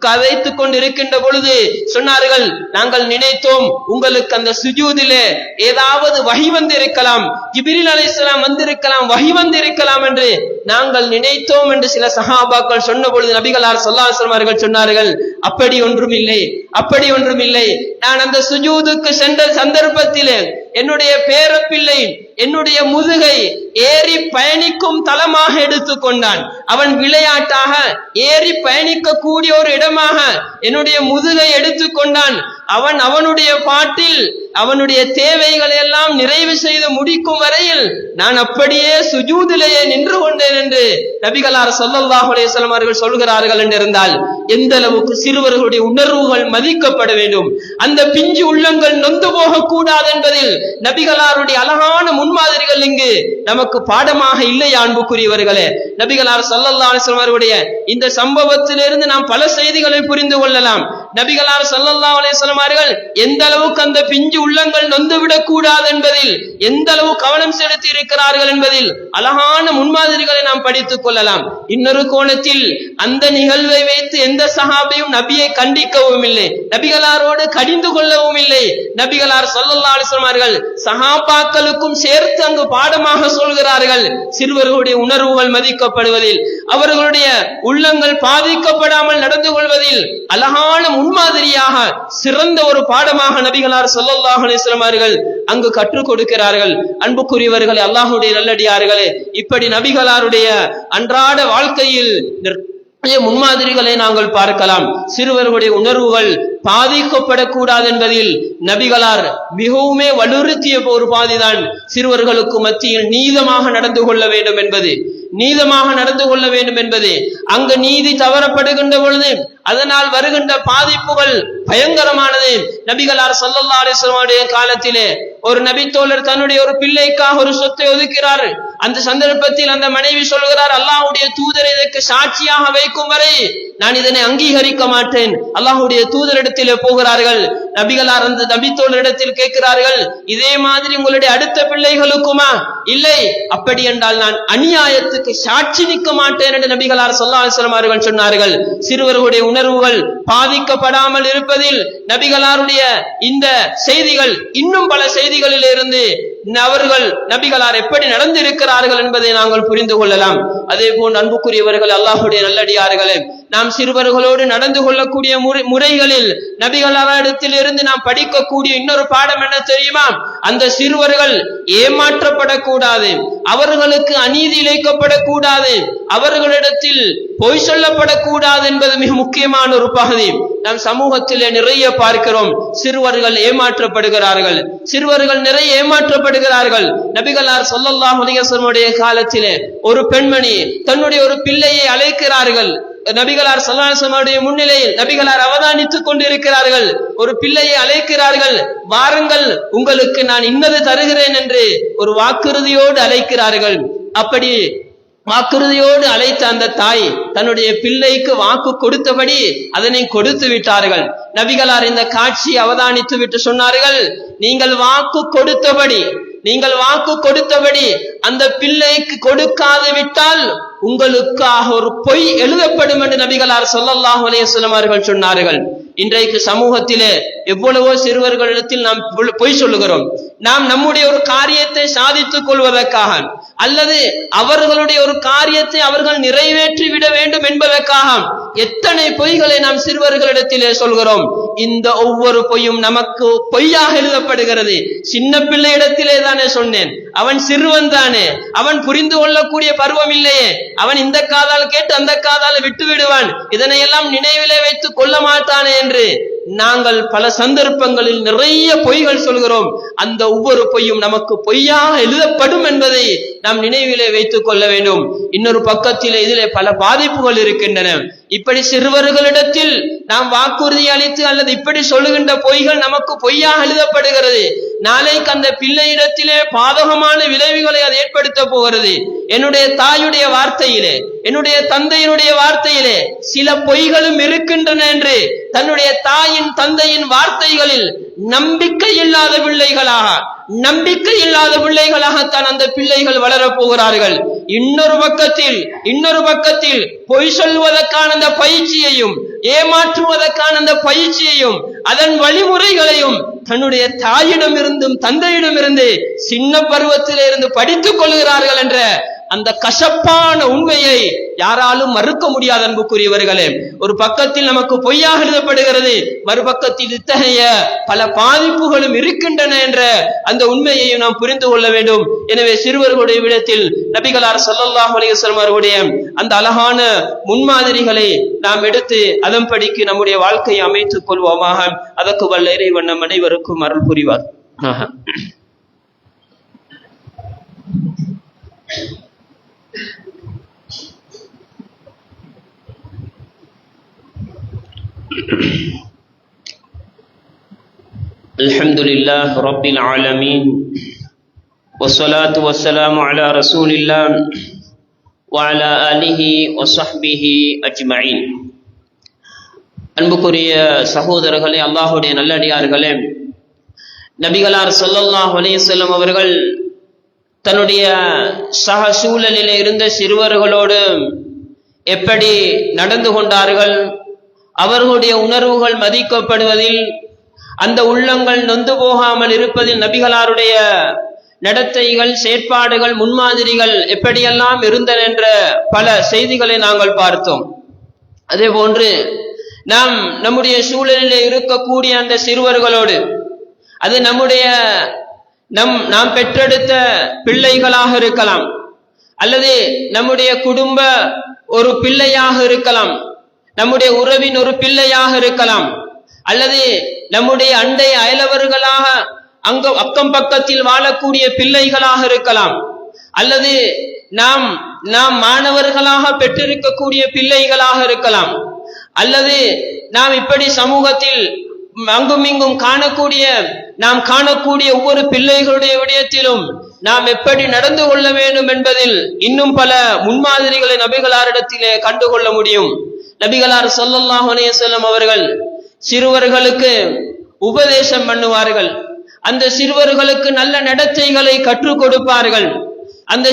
கதைத்துக் கொண்டிருக்கின்ற பொழுது சொன்னார்கள், நாங்கள் நினைத்தோம் உங்களுக்கு அந்த சுஜூதிலே ஏதாவது வஹி வந்திருக்கலாம், ஜிப்ரீல் அலைஹிஸ்ஸலாம் வந்திருக்கலாம், வஹி வந்திருக்கலாம் என்று நாங்கள் நினைத்தோம் என்று சில சஹாபாக்கள் சொன்ன பொழுது நபிகளார் ஸல்லல்லாஹு அலைஹி வஸல்லம் அவர்கள் சொன்னார்கள், அப்படி ஒன்றும் இல்லை, அப்படி ஒன்றும் இல்லை. நான் அந்த சுஜூதுக்கு சென்ற சந்தர்ப்பத்திலே என்னுடைய பேரப்பிள்ளை என்னுடைய முதுகை ஏறி பயணிக்கும் தளமாக எடுத்துக்கொண்டான். அவன் விளையாட்டாக ஏறி பயணிக்க கூடிய ஒரு இடமாக என்னுடைய முதுகை எடுத்துக்கொண்டான். அவன் அவனுடைய பாட்டில் அவனுடைய தேவைகளை எல்லாம் நிறைவு செய்து முடிக்கும் வரையில் நான் அப்படியே சுஜூதிலேயே நின்று கொண்டேன் என்று நபிகளார் ஸல்லல்லாஹு அலைஹி வஸல்லம் அவர்கள் சொல்கிறார்கள் என்றிருந்தால் எந்த அளவுக்கு சிறுவர்களுடைய உணர்வுகள் மதிக்கப்பட வேண்டும், அந்த பிஞ்சு உள்ளங்கள் நொந்து போக கூடாது என்பதில் நபிகளாருடைய அழகான முன்மாதிரிகள் இங்கு நமக்கு பாடமாக இல்லையா அன்புக்குரியவர்களே? நபிகளார் ஸல்லல்லாஹு அலைஹி வஸல்லம் அவருடைய இந்த சம்பவத்திலிருந்து நாம் பல செய்திகளை புரிந்து கொள்ளலாம். நபிகளார் ஸல்லல்லாஹு அலைஹி வஸல்லம் அவர்கள் எந்த அளவுக்கு அந்த பிஞ்சு உள்ளங்கள் நொந்துவிடக் கூடாது என்பதில் எந்த அளவு கவனம் செலுத்தி இருக்கிறார்கள் என்பதில் அழகான முன்மாதிரிகளை நாம் படித்துக் கொள்ளலாம். இன்னொரு கோணத்தில் அந்த நிகழ்வை வைத்து எந்த சஹாபியும் நபியை கண்டிக்கவும் இல்லை, நபிகளாரோடு கடிந்து கொள்ளவும் இல்லை. நபிகளார் ஸல்லல்லாஹு அலைஹி வஸல்லம் அவர்கள் சஹாபாக்களுக்கும் சேர்த்து அங்கு பாடமாக சொல்கிறார்கள், சிறுவர்களுடைய உணர்வுகள் மதிக்கப்படுவதில், அவர்களுடைய உள்ளங்கள் பாதிக்கப்படாமல் நடந்து கொள்வதில் அழகான முன்மாதிரியாக சிறந்த ஒரு பாடமாக நபிகளார் ஸல்லல்லாஹு அலைஹி வஸல்லம் அவர்கள் அங்கு கற்றுக் கொடுக்கிறார்கள். அன்புக்குரியவர்களே, அல்லாஹ்வுடைய நல்லடியார்களே, இப்படி நபிகளாருடைய அன்றாட வாழ்க்கையில் முன்மாதிரிகளை நாங்கள் பார்க்கலாம். சிறுவர்களுடைய உணர்வுகள் பாதிக்கப்படக்கூடாது என்பதில் நபிகளார் மிகவுமே வலியுறுத்திய ஒரு பாதிதான் சிறுவர்களுக்கு மத்தியில் நீதமாக நடந்து கொள்ள வேண்டும் என்பது, நீதமாக நடந்து கொள்ள வேண்டும் என்பது. அங்கு நீதி தவறப்படுகின்ற பொழுது அதனால் வருகின்ற பாதிப்புகள் பயங்கரமானது. நபிகளார் ஸல்லல்லாஹு அலைஹி வஸல்லம் காலத்திலே ஒரு நபித்தோழர் தன்னுடைய ஒரு பிள்ளைக்காக ஒரு சொத்தை ஒதுக்கிறார். அந்த சந்தர்ப்பத்தில் அந்த மனைவி சொல்கிறார், அல்லாஹ்வுடைய தூதர் இதற்கு சாட்சியாக வைக்கும் வரை நான் இதனை அங்கீகரிக்க மாட்டேன். அல்லாஹ்வுடைய தூதரிடத்திலே போகிறார்கள். நபிகளார் அந்த நபித்தோழரிடத்தில் கேட்கிறார்கள், இதே மாதிரி உங்களுடைய அடுத்த பிள்ளைகளுக்குமா? இல்லை, அப்படி என்றால் நான் அநியாயத்துக்கு சாட்சி நிற்க மாட்டேன் என்று நபிகளார் ஸல்லல்லாஹு அலைஹி வஸல்லம் அவர்கள் சொன்னார்கள். சிறுவர்களுடைய உணர்வுகள் பாதிக்கப்படாமல் இருப்பதில் நபிகளாருடைய இந்த செய்திகள் இன்னும் பல செய்திகளில் இருந்து அவர்கள் நபிகளார் எப்படி நடந்திருக்கிறார்கள் என்பதை நாங்கள் புரிந்து கொள்ளலாம். அதே போன்று அன்புக்குரியவர்கள், அல்லாஹ்வுடைய நல்லடியார்களே, நாம் சிறுவர்களோடு நடந்து கொள்ளக்கூடிய முறைகளில் நபிகளாரிடத்தில் இருந்து நாம் படிக்கக்கூடிய இன்னொரு பாடம் என்ன தெரியுமா? அந்த சிறுவர்கள் ஏமாற்றப்படக்கூடாது, அவர்களுக்கு அநீதி இழைக்கப்படக்கூடாது, அவர்களிடத்தில் பொய் சொல்லப்படக்கூடாது என்பது மிக முக்கியமான ஒரு பகுதி. நாம் சமூகத்திலே நிறைய பார்க்கிறோம், சிறுவர்கள் ஏமாற்றப்படுகிறார்கள், சிறுவர்கள் நிறைய ஏமாற்றப்படுகிறார்கள். நபிகளார் ஸல்லல்லாஹு அலைஹி வஸல்லம் காலத்திலே ஒரு பெண்மணி தன்னுடைய ஒரு பிள்ளையை அழைக்கிறார்கள். நபிகளார் ஸல்லல்லாஹு அலைஹி வஸல்லம் முன்னிலையில் நபிகளார் அவதானித்துக் கொண்டிருக்கிறார்கள். ஒரு பிள்ளையை அழைக்கிறார்கள், வாருங்கள் உங்களுக்கு நான் இன்னது தருகிறேன் என்று ஒரு வாக்குறுதியோடு அழைக்கிறார்கள். அப்படி வாக்குறுதியோடு அழைத்த அந்த தாய் தன்னுடைய பிள்ளைக்கு வாக்கு கொடுத்தபடி அதனை கொடுத்து விட்டார்கள். நபிகளார் இந்த காட்சியை அவதானித்து விட்டு சொன்னார்கள், நீங்கள் வாக்கு கொடுத்தபடி அந்த பிள்ளைக்கு கொடுக்காது விட்டால் உங்களுக்காக ஒரு பொய் எழுதப்படும் என்று நபிகளார் ஸல்லல்லாஹு அலைஹி வஸல்லம் அவர்கள் சொன்னார்கள். இன்றைக்கு சமூகத்திலே எவ்வளவோ சிறுவர்களிடத்தில் நாம் பொய் சொல்லுகிறோம். நாம் நம்முடைய ஒரு காரியத்தை சாதித்துக் கொள்வதற்காக அல்லது அவர்களுடைய ஒரு காரியத்தை அவர்கள் நிறைவேற்றி விட வேண்டும் என்பதற்காக எத்தனை பொய்களை நாம் சிறுவர்களிடத்திலே சொல்கிறோம். இந்த ஒவ்வொரு பொய்யும் நமக்கு பொய்யாக எழுதப்படுகிறது. சின்ன பிள்ளை இடத்திலே தானே சொன்னேன், அவன் சிறுவன் தானே, அவன் புரிந்து கொள்ளக்கூடிய பருவம் இல்லையே, அவன் இந்த காதால் கேட்டு அந்த காதால் விட்டு விடுவான், இதனையெல்லாம் நினைவிலே வைத்துக் கொள்ள மாட்டானே என்று நாங்கள் பல சந்தர்ப்பங்களில் நிறைய பொய்கள் சொல்கிறோம். அந்த ஒவ்வொரு பொய்யும் நமக்கு பொய்யாக எழுதப்படும் என்பதை நாம் நினைவிலே வைத்துக் கொள்ள வேண்டும். இன்னொரு பக்கத்திலே இதிலே பல பாதிப்புகள் இருக்கின்றன. இப்படி சிறுவர்களிடத்தில் நாம் வாக்குறுதி அளித்து அல்லது இப்படி சொல்லுகின்ற பொய்கள் நமக்கு பொய்யாக எழுதப்படுகிறது. நாளைக்கு அந்த பிள்ளையிடத்திலே பாதகமான விளைவுகளை அது ஏற்படுத்த போகிறது. என்னுடைய தாயுடைய வார்த்தையிலே, என்னுடைய தந்தையினுடைய வார்த்தையிலே சில பொய்களும் இருக்கின்றன என்று தன்னுடைய தாயின் தந்தையின் வார்த்தைகளில் நம்பிக்கை இல்லாத பிள்ளைகளாகத்தான் அந்த பிள்ளைகள் வளரப் போகிறார்கள். இன்னொரு பக்கத்தில் பொய் சொல்வதற்கான அந்த பயிற்சியையும் ஏமாற்றுவதற்கான அந்த பயிற்சியையும் அதன் வழிமுறைகளையும் தன்னுடைய தாயிடமிருந்தும் தந்தையிடமிருந்து சின்ன பருவத்திலே இருந்து படித்துக் கொள்கிறார்கள் என்ற அந்த கசப்பான உண்மையை யாராலும் மறுக்க முடியாத அன்புக்குரியவர்களே. ஒரு பக்கத்தில் நமக்கு பொய்யாக எழுதப்படுகிறது, மறுபக்கத்தில் இத்தகைய பல பாதிப்புகளும் இருக்கின்றன என்ற அந்த உண்மையை நாம் புரிந்து கொள்ள வேண்டும். எனவே சிறுவர்களுடைய விடத்தில் நபிகளார் ஸல்லல்லாஹு அலைஹி வஸல்லம் அவர்களுடைய அந்த அழகான முன்மாதிரிகளை நாம் எடுத்து அதன்படிக்கு நம்முடைய வாழ்க்கையை அமைத்துக் கொள்வோமாக. அதற்கு வல்ல இறைவன் நம் அனைவருக்கும் அருள் புரிவார். அல்ஹம்துலில்லாஹ் ரப்பில் ஆலமீன் வஸ்ஸலாத்து வஸ்ஸலாமு அலா ரசூலில்லாஹ் வ அலா ஆலிஹி வ ஸஹ்பிஹி அஜ்மஈன். அன்புக்குரிய சகோதரர்களே, அல்லாஹ்வுடைய நல்லடியார்களே, நபிகளார் ஸல்லல்லாஹு அலைஹி வஸல்லம் அவர்கள் தன்னுடைய சக சூழலிலே இருந்த சிறுவர்களோடு எப்படி நடந்து கொண்டார்கள், அவர்களுடைய உணர்வுகள் மதிக்கப்படுவதில், அந்த உள்ளங்கள் நொந்து போகாமல் இருப்பதில் நபிகளாருடைய நடத்தைகள், செயற்பாடுகள், முன்மாதிரிகள் எப்படியெல்லாம் இருந்தன என்ற பல செய்திகளை நாங்கள் பார்த்தோம். அதே போன்று நாம் நம்முடைய சூழலிலே இருக்கக்கூடிய அந்த சிறுவர்களோடு, அது நாம் பெற்றெடுத்த பிள்ளைகளாக இருக்கலாம், அல்லது நம்முடைய குடும்ப ஒரு பிள்ளையாக இருக்கலாம், நம்முடைய உறவின் ஒரு பிள்ளையாக இருக்கலாம், அல்லது நம்முடைய அண்டை அயலவர்களாக அக்கம் பக்கத்தில் வாழக்கூடிய பிள்ளைகளாக இருக்கலாம், அல்லது நாம் மாணவர்களாக பெற்றிருக்கக்கூடிய பிள்ளைகளாக இருக்கலாம், அல்லது நாம் இப்படி சமூகத்தில் அங்கும் இங்கும் நாம் காணக்கூடிய ஒவ்வொரு பிள்ளைகளுடைய விடயத்திலும் நாம் எப்படி நடந்து கொள்ள வேண்டும் என்பதில் இன்னும் பல முன்மாதிரிகளை நபிகளாரிடத்திலே கண்டுகொள்ள முடியும். நபிகளார் ஸல்லல்லாஹு அலைஹி வஸல்லம் அவர்கள் சிறுவர்களுக்கு உபதேசம் பண்ணுவார்கள். அந்த சிறுவர்களுக்கு நல்ல நடத்தைகளை கற்றுக் கொடுப்பார்கள். அந்த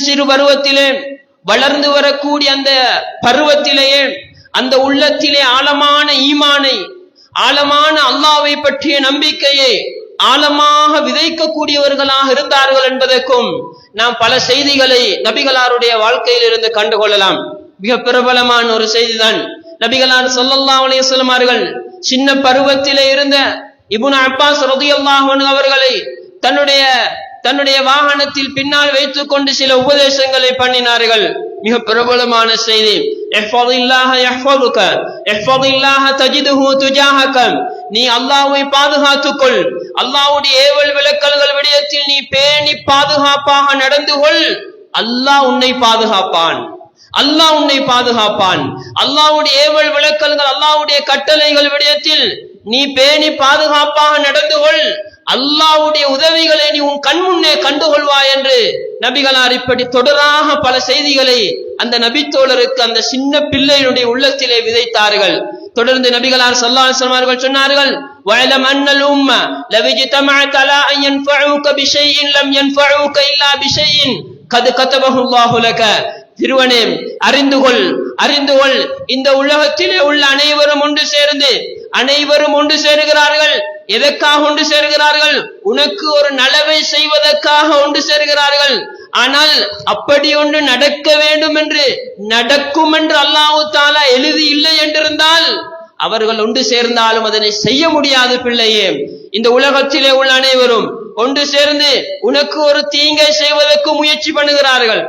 சிறு பருவத்திலே வளர்ந்து வரக்கூடிய அந்த பருவத்திலேயே அந்த உள்ளத்திலே ஆழமான ஈமானை, ஆழமான அல்லாஹ்வை பற்றிய நம்பிக்கையை ஆழமாக விதைக்கக்கூடியவர்களாக இருந்தார்கள் என்பதற்கும் நாம் பல செய்திகளை நபிகளாருடைய வாழ்க்கையில் இருந்து கண்டுகொள்ளலாம். மிக பிரபலமான ஒரு செய்திதான், நபிகளார் ஸல்லல்லாஹு அலைஹி வஸல்லம் அவர்கள் சின்ன பருவத்திலே இருந்த இப்னு அப்பாஸ் ரலியல்லாஹு அன்ஹு அவர்களை தன்னுடைய வாகனத்தில் பின்னால் வைத்துக் கொண்டு சில உபதேசங்களை பண்ணினார்கள். மிக பிரபலமான செய்தி, இஹ்ஃபதில்லாஹ யஹ்ஃபதுக இஹ்ஃபதில்லாஹ தஜிதுஹு துஜாஹக, நீ அல்லாஹ்வை பாதுகாத்துக்கொள், அல்லாஹ்வுடைய ஏவல் விலக்கல்கள் விடயத்தில் நீ பேணி பாதுகாப்பாக நடந்து கொள், அல்லாஹ் உன்னை பாதுகாப்பான். அல்லாஹ் உன்னை பாதுகாப்பான். அல்லாஹ்வுடைய ஏவல் விலக்கல்கள், அல்லாஹ்வுடைய கட்டளைகள் விடயத்தில் நீ பேணி பாதுகாப்பாக நடந்து கொள், அல்லாஹ்வுடைய உதவிகளை நீ உன் கண் முன்னே கண்டுகொள்வாய் என்று நபிகளார் இப்படி தொடராக பல செய்திகளை அந்த நபித்தோழருக்கு, அந்த சின்ன பிள்ளையினுடைய உள்ளத்திலே விதைத்தார்கள். தொடர்ந்து நபிகளார் ஸல்லல்லாஹு அலைஹி வஸல்லம் அவர்கள் சொன்னார்கள், வஅலம் அன்னல் உம்ம லவ் இஜ்தமஅத் அலா அன் யன்ஃபஉக பிஷைஇன் லம் யன்ஃபஉக இல்லா பிஷைஇன் கத் கதபஹு அல்லாஹு லக. திருவனே, அறிந்து கொள், இந்த உலகத்திலே உள்ள அனைவரும் ஒன்று சேருகிறார்கள். எதற்காக ஒன்று சேர்கிறார்கள்? உனக்கு ஒரு நலவை செய்வதற்காக ஒன்று சேர்கிறார்கள். ஆனால் அப்படி ஒன்று நடக்க வேண்டும் என்று, நடக்கும் என்று அல்லாஹ் தஆலா எழுதி இல்லை என்றிருந்தால் அவர்கள் ஒன்று சேர்ந்தாலும் அதனை செய்ய முடியாது. பிள்ளையே, இந்த உலகத்திலே உள்ள அனைவரும் ஒன்று சேர்ந்து உனக்கு ஒரு தீங்கை செய்வதற்கு முயற்சி பண்ணுகிறார்கள்.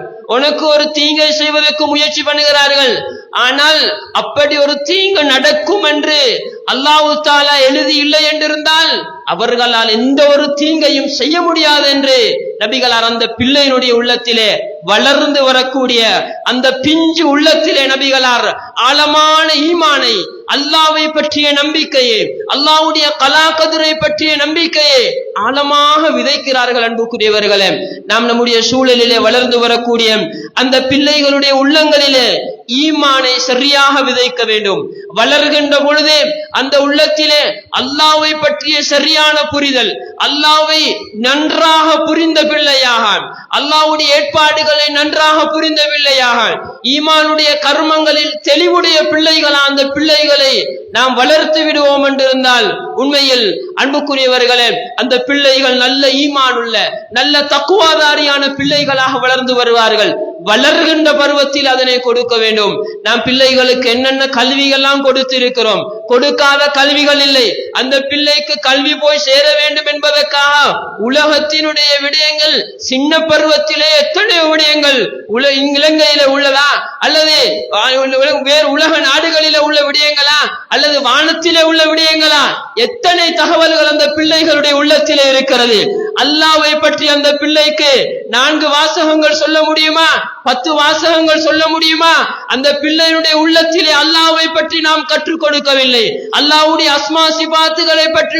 ஆனால் அப்படி ஒரு தீங்கு நடக்கும் என்று அல்லாஹ் தஆலா எழுதி இல்லை என்றிருந்தால் அவர்களால் எந்த ஒரு தீங்கையும் செய்ய முடியாது என்று நபிகளார் அந்த பிள்ளையினுடைய உள்ளத்திலே, வளர்ந்து வரக்கூடிய அந்த பிஞ்சு உள்ளத்திலே நபிகளார் ஆழமான ஈமானை, அல்லாஹ்வை பற்றிய நம்பிக்கையை, அல்லாஹ்வுடைய கலா கதிரை பற்றிய நம்பிக்கையை ஆழமாக விதைக்கிறார்கள். அன்புக்குரியவர்களே, நாம் நம்முடைய சூழலிலே வளர்ந்து வரக்கூடிய அந்த பிள்ளைகளுடைய உள்ளங்களிலே ஈமானை சரியாக விதைக்க வேண்டும். வளர்கின்ற பொழுதே அந்த உள்ளத்திலே அல்லாஹ்வை பற்றிய சரியான புரிதல், அல்லாஹ்வை நன்றாக புரிந்த பிள்ளையாக, அல்லாஹ்வுடைய ஏற்பாடுகளை நன்றாக புரிந்த பிள்ளையாக, ஈமானுடைய கர்மங்களில் தெளிவுடைய பிள்ளைகளா அந்த பிள்ளைகளை நாம் வளர்த்து விடுவோம் என்றிருந்தால் உண்மையில் அன்புக்குரியவர்களே, அந்த பிள்ளைகள் நல்ல ஈமான் உள்ள, நல்ல தக்குவாதாரியான பிள்ளைகளாக வளர்ந்து வருவார்கள். வளர்கின்ற பருவத்தில் அதனை கொடுக்க வேண்டும். நாம் பிள்ளைகளுக்கு என்னென்ன கல்வியெல்லாம் கொடுத்திருக்கிறோம், கொடுக்காத கல்விகள் இல்லை. அந்த பிள்ளைக்கு கல்வி போய் சேர வேண்டும் என்பதற்காக உலகத்தினுடைய விடயங்கள், சின்ன பருவத்திலே எத்தனை விடயங்கள் இலங்கையில உள்ளதா, அல்லது வேறு உலக நாடுகளில உள்ள விடயங்களா, அல்லது வானத்திலே உள்ள விடயங்களா, எத்தனை தகவல்கள் அந்த பிள்ளைகளுடைய உள்ளத்திலே இருக்கிறது. அல்லாஹ்வை பற்றி அந்த பிள்ளைக்கு 4 வாசகங்கள் சொல்ல முடியுமா? 10 வாசகங்கள் சொல்ல முடியுமா? அந்த பிள்ளையுடைய உள்ளத்திலே அல்லாஹ்வை பற்றி நாம் கற்றுக் கொடுக்கவில்லை. அல்லாஹ்வுடைய அஸ்மா சிபாத்துகளை பற்றி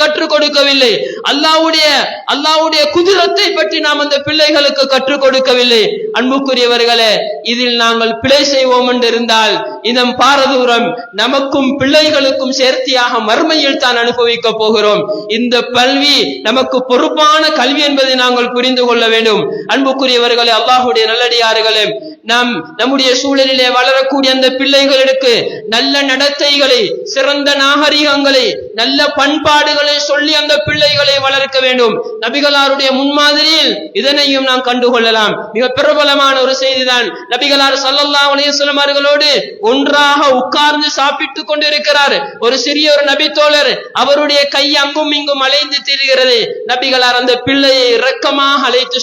கற்றுக் கொடுக்கவில்லை. அல்லாஹ்வுடைய குதிரத்தை பற்றி நாம் அந்த பிள்ளைகளுக்கு கற்றுக் கொடுக்கவில்லை. அன்புக்குரியவர்களே, இதில் நாங்கள் பிழை செய்வோம் என்றிருந்தால் இந்த பாரதூரம் நமக்கும் பிள்ளைகளுக்கும் சேர்த்தியாக மறுமையில் தான் அனுபவிக்க போகிறோம். இந்த கல்வி நமக்கு பொறுப்பான கல்வி என்பதை நாங்கள் புரிந்து கொள்ள வேண்டும். அன்புக்குரியவர்களே, அல்லாஹ்வுடைய நல்லடியார்களே, நாம் நம்முடைய சூழலிலே வளரக்கூடிய அந்த பிள்ளைகளுக்கு நல்ல நடத்தைகளை, சிறந்த நாகரிகங்களை, நல்ல பண்பாடுகளை சொல்லி அந்த பிள்ளைகளை வளர்க்க வேண்டும். நபிகளாருடைய முன்மாதிரியில் இதனையும் நாம் கண்டுகொள்ளலாம். மிக பிரபலமான ஒரு செய்திதான், நபிகளார் ஸல்லல்லாஹு அலைஹி வஸல்லம் அவர்களோடு ஒன்றாக உட்கார்ந்து சாப்பிட்டுக் கொண்டிருக்கிறார் ஒரு சிறிய ஒரு நபித்தோழர். அவருடைய கை அங்கும் இங்கும் அலைந்து திரிகிறது. நபிகளார் அந்த பிள்ளையை இரக்கமாக அழைத்து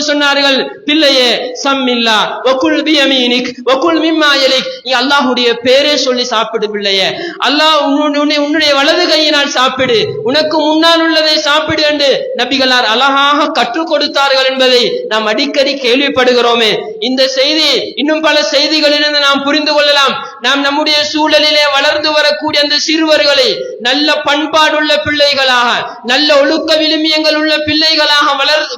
சொன்னார்கள், பிள்ளையே, சம்மில்லா வகுல் பியமீனிக் வகுல் மிம்மா யலிக், நீ அல்லாஹ்வுடைய பேரை சொல்லி சாப்பிடு பிள்ளையே. அல்லாஹ் உன்னுடைய வலது கையினால் சாப்பிடு, உனக்கு முன்னால் உள்ளதை சாப்பிடு என்று நபிகளார் அழகாக கற்றுக் கொடுத்தார்கள் என்பதை நாம் அடிக்கடி கேள்விப்படுகிறோமே. இந்த செய்தி இன்னும் பல செய்திகளிலிருந்து நாம் புரிந்து கொள்ளலாம். நாம் நம்முடைய சூழலிலே வளர்ந்து வரக்கூடிய அந்த சிறுவர்களை நல்ல பண்பாடுள்ள பிள்ளைகளாக, நல்ல ஒழுக்க விழுமியங்கள் உள்ள பிள்ளைகளாக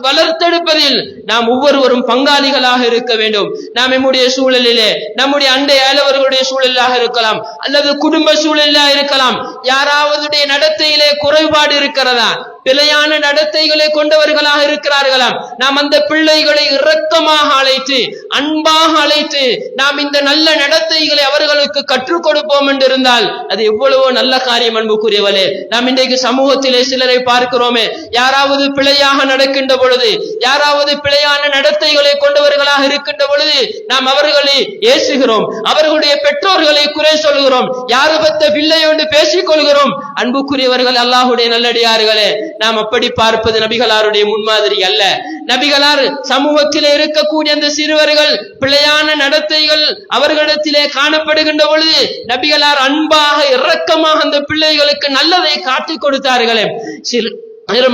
வளர்த்தெடுப்பதில் நாம் ஒவ்வொருவரும் பங்காளிகளாக இருக்க வேண்டும். நாம் நம்முடைய சூழலிலே, நம்முடைய அண்டை அயலவர்களுடைய சூழலாக இருக்கலாம், அல்லது குடும்ப சூழலாக இருக்கலாம், யாராவதுடைய நடத்தையிலே குறைபாடு இருக்கிறதா, பிழையான நடத்தைகளை கொண்டவர்களாக இருக்கிறார்களாம், நாம் அந்த பிள்ளைகளை இரக்கமாக அழைத்து, அன்பாக அழைத்து, நாம் இந்த நல்ல நடத்தைகளை அவர்களுக்கு கற்றுக் கொடுப்போம் என்றிருந்தால் அது எவ்வளவோ நல்ல காரியம். அன்புக்குரியவர்களே, நாம் இன்றைக்கு சமூகத்திலே சிலரை பார்க்கிறோமே, யாராவது பிழையாக நடக்கின்ற பொழுது, யாராவது பிழையான நடத்தைகளை கொண்டவர்களாக இருக்கின்ற பொழுது நாம் அவர்களை ஏசுகிறோம், அவர்களுடைய பெற்றோர்களை குறை சொல்கிறோம், யாரு பத்த பிள்ளை என்று பேசிக் கொள்கிறோம். அன்புக்குரியவர்கள், அல்லாஹுடைய நல்லடியார்களே, நாம் அப்படி பார்ப்பது நபிகளாருடைய முன்மாதிரி அல்ல. நபிகளார் சமூகத்திலே இருக்கக்கூடிய அந்த சிறுவர்கள் பிழையான நடத்தைகள் அவர்களிடத்திலே காணப்படுகின்ற பொழுது நபிகளார் அன்பாக இரக்கமாக அந்த பிள்ளைகளுக்கு நல்லதை காட்டிக் கொடுத்தார்களே.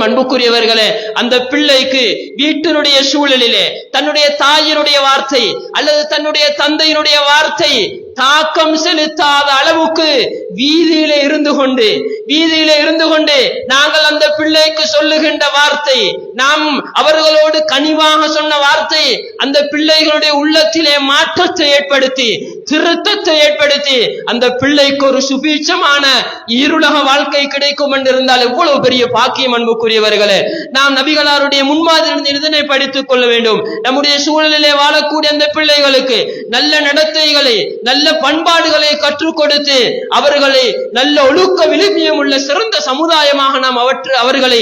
அன்புக்குரியவர்களே, அந்த பிள்ளைக்கு வீட்டினுடைய சூழலிலே தன்னுடைய தாயினுடைய வார்த்தை அல்லது தன்னுடைய தந்தையினுடைய வார்த்தை தாக்கம் செலுத்தாத அளவுக்கு வீதியிலே இருந்து கொண்டு நாங்கள் அந்த பிள்ளைக்கு சொல்லுகின்ற வார்த்தை, நாம் அவர்களோடு கனிவாக சொன்ன வார்த்தை அந்த பிள்ளைகளுடைய உள்ளத்திலே மாற்றத்தை ஏற்படுத்தி, திருத்தத்தை ஏற்படுத்தி அந்த பிள்ளைக்கு ஒரு சுபீட்சமான ஈருலக வாழ்க்கை கிடைக்கும் என்றிருந்தால் எவ்வளவு பெரிய பாக்கியம். அன்புக்குரியவர்களே, நாம் நபிகளாருடைய முன்மாதிரி இதனை படித்துக் கொள்ள வேண்டும். நம்முடைய சூழலிலே வாழக்கூடிய அந்த பிள்ளைகளுக்கு நல்ல நடத்தைகளை, நல்ல பண்பாடுகளை கற்றுக் கொடுத்து அவர்களை நல்ல ஒழுக்க விழுமியம் உள்ள சிறந்த சமுதாயமாக நாம் அவர்களை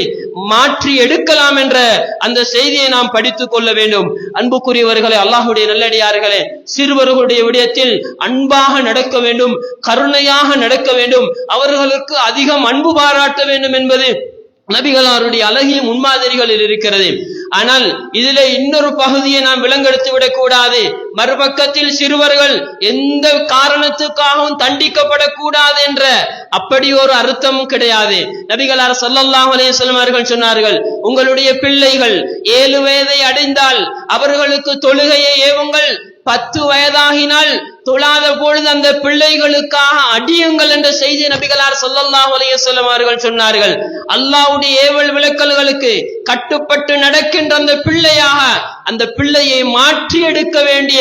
மாற்றி எடுக்கலாம் என்ற அந்த செய்தியை நாம் படித்துக் கொள்ள வேண்டும். அன்புக்குரியவர்களே, அல்லாஹுடைய நல்லடியார்களே, சிறுவர்களுடைய விடயத்தில் அன்பாக நடக்க வேண்டும், கருணையாக நடக்க வேண்டும், அவர்களுக்கு அதிகம் அன்பு பாராட்ட வேண்டும் என்பது நபிகளாருடைய அழகிய முன்மாதிரிகளில் இருக்கிறது. ஆனால் இதிலே இன்னொரு பகுதியை நாம் விளங்கெடுத்து விடக் கூடாது. மறுபக்கத்தில் சிறுவர்கள் எந்த காரணத்துக்காகவும் தண்டிக்கப்படக்கூடாது என்ற அப்படி ஒரு அர்த்தம் கிடையாது. நபிகளார் ஸல்லல்லாஹு அலைஹி வஸல்லம் அவர்கள் சொன்னார்கள், உங்களுடைய பிள்ளைகள் 7 வயதை அடைந்தால் அவர்களுக்கு தொழுகையை ஏவுங்கள், 10 வயதாகினால் தொழாத பொழுது அந்த பிள்ளைகளுக்காக அடியுங்கள் என்ற செய்தி நபிகளார் ஸல்லல்லாஹு அலைஹி வஸல்லம் அவர்கள் சொன்னார்கள். அல்லாஹ்வுடைய ஏவல் விளக்கல்களுக்கு கட்டுப்பட்டு நடக்கின்ற அந்த பிள்ளையாக அந்த பிள்ளையை மாற்றி எடுக்க வேண்டிய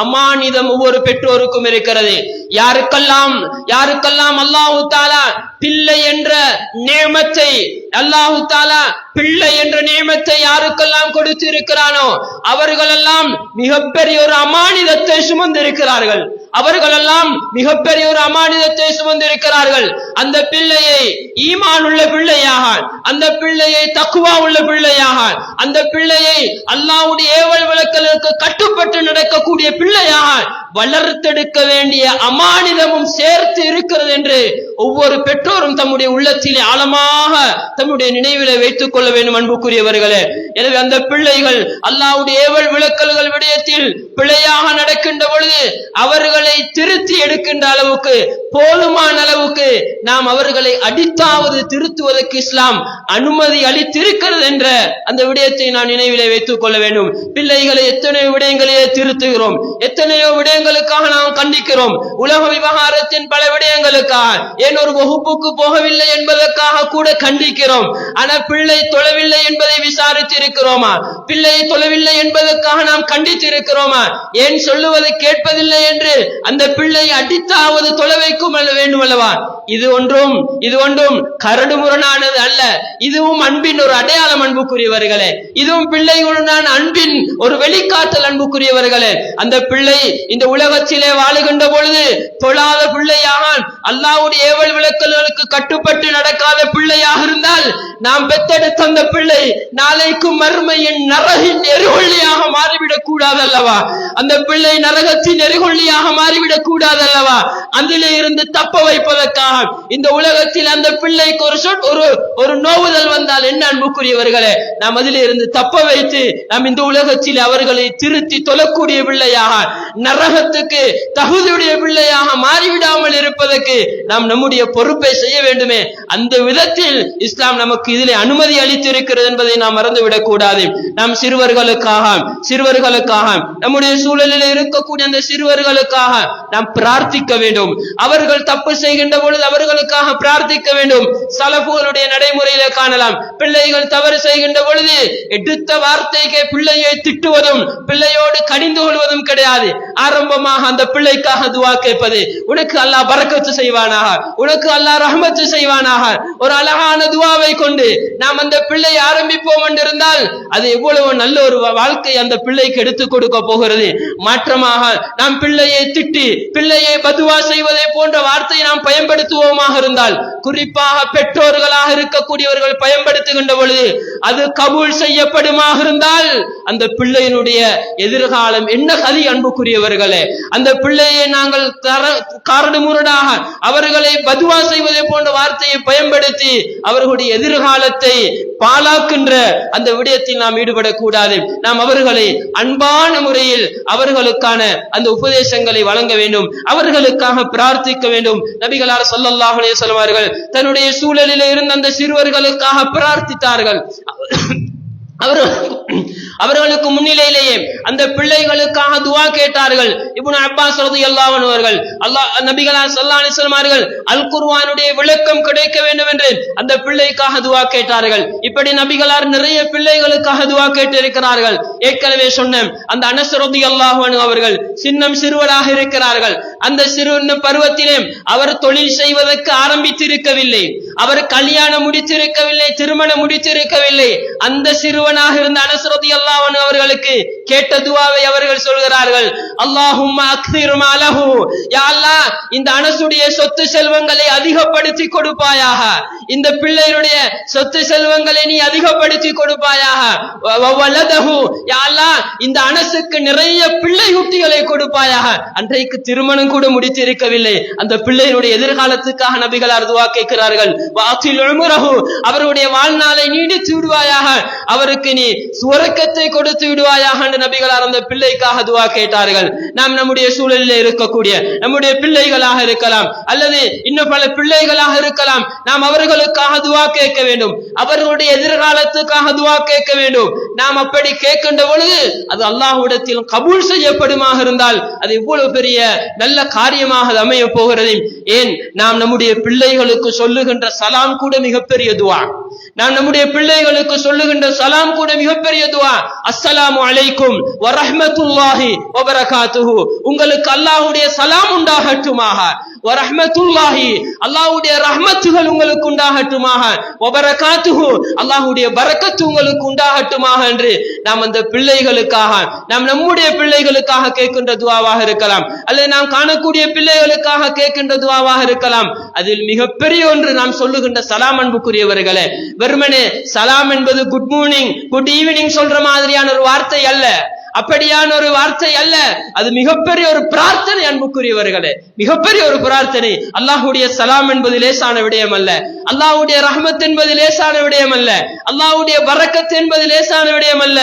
அமானிதம் ஒவ்வொரு பெற்றோருக்கும் இருக்கிறது. யாருக்கெல்லாம் அல்லாஹு தஆலா பிள்ளை என்ற நேமத்தை, அல்லாஹு தஆலா பிள்ளை என்ற நேமத்தை யாருக்கெல்லாம் கொடுத்து இருக்கிறானோ அவர்களெல்லாம் மிகப்பெரிய ஒரு அமானிதத்தை சுமந்திருக்கிறார்கள். அந்த பிள்ளையை ஈமான் உள்ள பிள்ளையாக, அந்த பிள்ளையை தக்வா உள்ள பிள்ளையாக, அந்த பிள்ளையை அல்லாஹ்வுடைய ஏவல் விளக்கலுக்கு கட்டுப்பட்டு நடக்கக்கூடிய பிள்ளையாக வளர்த்தெடுக்க வேண்டிய அமானிதமும் சேர்த்து இருக்கிறது என்று ஒவ்வொரு பெற்றோரும் தம்முடைய உள்ளத்திலே ஆழமாக தம்முடைய நினைவிலே வைத்துக் கொள்ள வேண்டும். அன்புக்குரியவர்களே, எனவே அந்த பிள்ளைகள் அல்லாஹ்வுடைய ஏவல் விளக்கல்கள் விடயத்தில் பிழையாக நடக்கின்ற பொழுது அவர்களை திருத்தி எடுக்கின்ற அளவுக்கு, போதுமான அளவுக்கு நாம் அவர்களை அடித்தாவது திருத்துவதற்கு இஸ்லாம் அனுமதி அளித்திருக்கிறது என்ற அந்த விடயத்தை நான் நினைவிலே வைத்துக் கொள்ள வேண்டும். பிள்ளைகளை எத்தனையோ விடயங்களையே திருத்துகிறோம், எத்தனையோ விடயங்களுக்காக நாம் கண்டிக்கிறோம். உலக விவகாரத்தின் பல விடயங்களுக்காக, ஏன் ஒரு வகுப்புக்கு போகவில்லை என்பதற்காக கூட கண்டிக்கிறோம். ஆனால் பிள்ளை தொழவில்லை என்பதை விசாரித்திருக்கிறோமா? பிள்ளை தொழவில்லை என்பதற்காக நாம் கண்டித்திருக்கிறோமா? ஏன் சொல்லுவதை கேட்பதில்லை என்று அந்த பிள்ளை அடித்தாவது தொலை வைக்கும் வேண்டும் அல்லவா? இது ஒன்றும் கரடு முரணானது அல்ல. இதுவும் அன்பின் ஒரு அடையாளம். அன்புக்குரியவர்களே, இதுவும் பிள்ளைகளுடன் அன்பின் ஒரு வெளிக்காட்டல். அன்புக்குரியவர்களே, அந்த பிள்ளை இந்த உலகத்திலே வாழுகின்ற பொழுது தொழாத பிள்ளையாக, அல்லாஹ்வுடைய ஏவல் விளக்கல்களுக்கு கட்டுப்பட்டு நடக்காத பிள்ளையாக இருந்தால் நாம் பெற்றெடுத்த அந்த பிள்ளை நாளைக்கு மறுமையின் நரகின் எரிகொள்ளியாக மாறிவிடக் கூடாது அல்லவா? அந்த பிள்ளை நரகத்தின் எரிகொள்ளியாக மாறிவிடக் கூடாது அல்லவா? அதிலே இருந்து தப்ப வைப்பதற்காக இந்த உலகத்தில் அந்த பிள்ளைக்கு ஒரு நோவுதல் வந்தால் என்ன அன்புக்குரியவர்களே, நாம் அதிலே இருந்து தப்ப வைத்து நாம் இந்த உலகத்தில் அவர்களை திருத்தி தொழக்கூடிய பிள்ளையாக, நரக நரகத்துக்கு தகுதியுடைய பிள்ளையாக மாறிவிடாமல் இருப்பதற்கு நாம் நம்முடைய பொறுப்பை செய்ய வேண்டுமே. அந்த விதத்தில் இஸ்லாம் நமக்கு இதிலே அனுமதி அளித்திருக்கிறது என்பதை நாம் மறந்துவிடக் கூடாது. நாம் சிறுவர்களுக்காக நம்முடைய சூழலில் இருக்கக்கூடிய அந்த சிறுவர்களுக்காக நாம் பிரார்த்திக்க வேண்டும். அவர்கள் தப்பு செய்கின்ற பொழுது அவர்களுக்காக பிரார்த்திக்க வேண்டும். சலஃபுகளுடைய நடைமுறையில காணலாம், பிள்ளைகள் தவறு செய்கின்ற பொழுது எடுத்த வார்த்தைக்கு பிள்ளையை திட்டுவதும் பிள்ளையோடு கடிந்து கொள்வதும் கிடையாது. ஆரம்பமாக அந்த பிள்ளைக்காக துவா கேட்பது, உனக்கு அல்லாஹ் பரக்கத்து செய்வானாக, உனக்கு அல்லாஹ் ரஹ்மத்து செய்வானாக. ஒரு அழகான துவாவை கொண்டு நாம் அந்த பிள்ளை ஆரம்பிப்போம் என்றிருந்தால் அது எவ்வளவு நல்ல ஒரு வாழ்க்கை அந்த பிள்ளைக்கு எடுத்துக் கொடுக்க போகிறது. மாற்றமாக நாம் பிள்ளையை திட்டி பிள்ளையை பதுவா செய்வதை போன்ற வார்த்தையை நாம் பயன்படுத்துவோமாக இருந்தால், குறிப்பாக பெற்றோர்களாக இருக்கக்கூடியவர்கள் பயன்படுத்துகின்ற பொழுது அது கபூல் செய்யப்படுமாக இருந்தால் அந்த பிள்ளையினுடைய எதிர்காலம் என்ன கதி? அன்புக்குரியவர்களே, அந்த பிள்ளையை நாங்கள் காரணமுரடாக அவர்களை பதுவா செய்வதை போன்ற வார்த்தையை பயன்படுத்தி அவர்களுடைய எதிர்காலத்தை பாழாக்கின்ற அந்த விடயத்தில் நாம் ஈடுபடக்கூடாது. நாம் அவர்களை அன்பான முறையில் அவர்களுக்கான அந்த உபதேசங்களை வழங்க வேண்டும், அவர்களுக்காக பிரார்த்திக்க வேண்டும். நபிகளார் ஸல்லல்லாஹு அலைஹி வஸல்லம் அவர்கள் தன்னுடைய சூழலில் இருந்த அந்த சிறுவர்களுக்காக பிரார்த்தித்தார்கள். அவர்களுக்கு முன்னிலையிலேயே அந்த பிள்ளைகளுக்காக துவா கேட்டார்கள். இப்னு அப்பாஸ் ரலியல்லாஹு அன்ஹு அவர்கள் நபிகளார் ஸல்லல்லாஹு அலைஹி வஸல்லம் அவர்கள் அல் குர்ஆனுடைய விளக்கம் கிடைக்க வேண்டும் என்று அந்த பிள்ளைக்காக துவா கேட்டார்கள். இப்படி நபிகளார் நிறைய பிள்ளைகளுக்காக துவா கேட்டிருக்கிறார்கள். ஏற்கனவே சொன்ன அந்த அனஸ் ரலியல்லாஹு அன்ஹு அவர்கள் சிறுவராக இருக்கிறார்கள். அந்த சிறு பருவத்திலே அவர் தொழில் செய்வதற்கு ஆரம்பித்திருக்கவில்லை, அவர் கல்யாணம் முடித்திருக்கவில்லை, திருமணம் முடித்திருக்கவில்லை. அந்த சிறுவனாக இருந்த அனஸ் ரலியல்லாஹு அன்ஹு அவர்களுக்கு கேட்ட துஆவை அவர்கள் சொல்கிறார்கள், அல்லாஹும்ம அக்ஸிர் மாலஹு, யா அல்லாஹ் இந்த அனஸுடைய சொத்து செல்வங்களை அதிகப்படுத்தி கொடுப்பாயாக, இந்த பிள்ளையுடைய சொத்து செல்வங்களை நீ அதிகப்படுத்தி கொடுப்பாயாக. வலதஹு, யா அல்லாஹ் இந்த அனஸுக்கு நிறைய பிள்ளை குட்டிகளை கொடுப்பாயாக. அன்றைக்கு திருமணம் கூட முடித்திருக்கவில்லை. அந்த பிள்ளையுடைய எதிர்காலத்துக்காக நபிகளார் துஆ கேட்கிறார்கள். வாத்தில் உம்ரஹு, அவருடைய வாழ்நாளை நீடித்து விடுவாயாக, அவருக்கு நீ சுவர்க்கத்தை கொடுத்து விடுவாயாக என்று நபிகளார் அந்த பிள்ளைக்காக துஆ கேட்டார்கள். நாம் நம்முடைய சூழலில் இருக்கக்கூடிய நம்முடைய பிள்ளைகளாக இருக்கலாம் அல்லது இன்னும் பல பிள்ளைகளாக இருக்கலாம், நாம் அவர்களுக்காக துஆ கேட்க வேண்டும், அவர்களுடைய எதிர்காலத்துக்காக துஆ கேட்க வேண்டும். நாம் அப்படி கேட்கின்ற பொழுது அது அல்லாஹ்விடத்தில் கபூல் செய்யப்படுமாக இருந்தால் அது இவ்வளவு பெரிய நல்ல காரியமாக அமைய போகிறது. ஏன், நாம் நம்முடைய பிள்ளைகளுக்கு சொல்லுகின்ற சலாம் கூட மிகப்பெரிய துஆ. நாம் நம்முடைய பிள்ளைகளுக்கு சொல்லுகின்ற சலாம் கூட மிகப்பெரிய துஆ. அஸ்ஸலாமு அலைக்கும் வ ரஹ்மத்துல்லாஹி வ பரகாத்துஹு, உங்களுக்கு அல்லாஹ்வுடைய சலாம் உண்டாகட்டுமாக, வ ரஹ்மத்துல்லாஹி அல்லாஹ்வுடைய ரஹ்மத்துகள் உங்களுக்கு உண்டாகட்டுமாக, வ பரகாத்துஹு அல்லாஹ்வுடைய பரக்கத்து உங்களுக்கு உண்டாகட்டுமாக என்று நாம் அந்த பிள்ளைகளுக்காக, நாம் நம்முடைய பிள்ளைகளுக்காக கேட்கின்ற துஆவாக இருக்கலாம் அல்லது நாம் காணக்கூடிய பிள்ளைகளுக்காக கேட்கின்ற துஆவாக இருக்கலாம். அதில் மிகப்பெரிய ஒன்று நாம் சொல்லுகின்ற சலாம். அன்புக்குரியவர்களே, வெறுமனே சலாம் என்பது குட் மார்னிங் குட் ஈவினிங் சொல்ற மாதிரியான ஒரு வார்த்தை அல்ல, அப்படியான ஒரு வார்த்தை அல்ல. அது மிகப்பெரிய ஒரு பிரார்த்தனை. அன்புக்குரியவர்களே, மிகப்பெரிய ஒரு பிரார்த்தனை. அல்லாஹ்வுடைய சலாம் என்பது லேசான விடயம் அல்ல, அல்லாஹ்வுடைய ரஹ்மத் என்பது லேசான விடயம் அல்ல, அல்லாஹ்வுடைய பரக்கத் என்பது லேசான விடயம் அல்ல.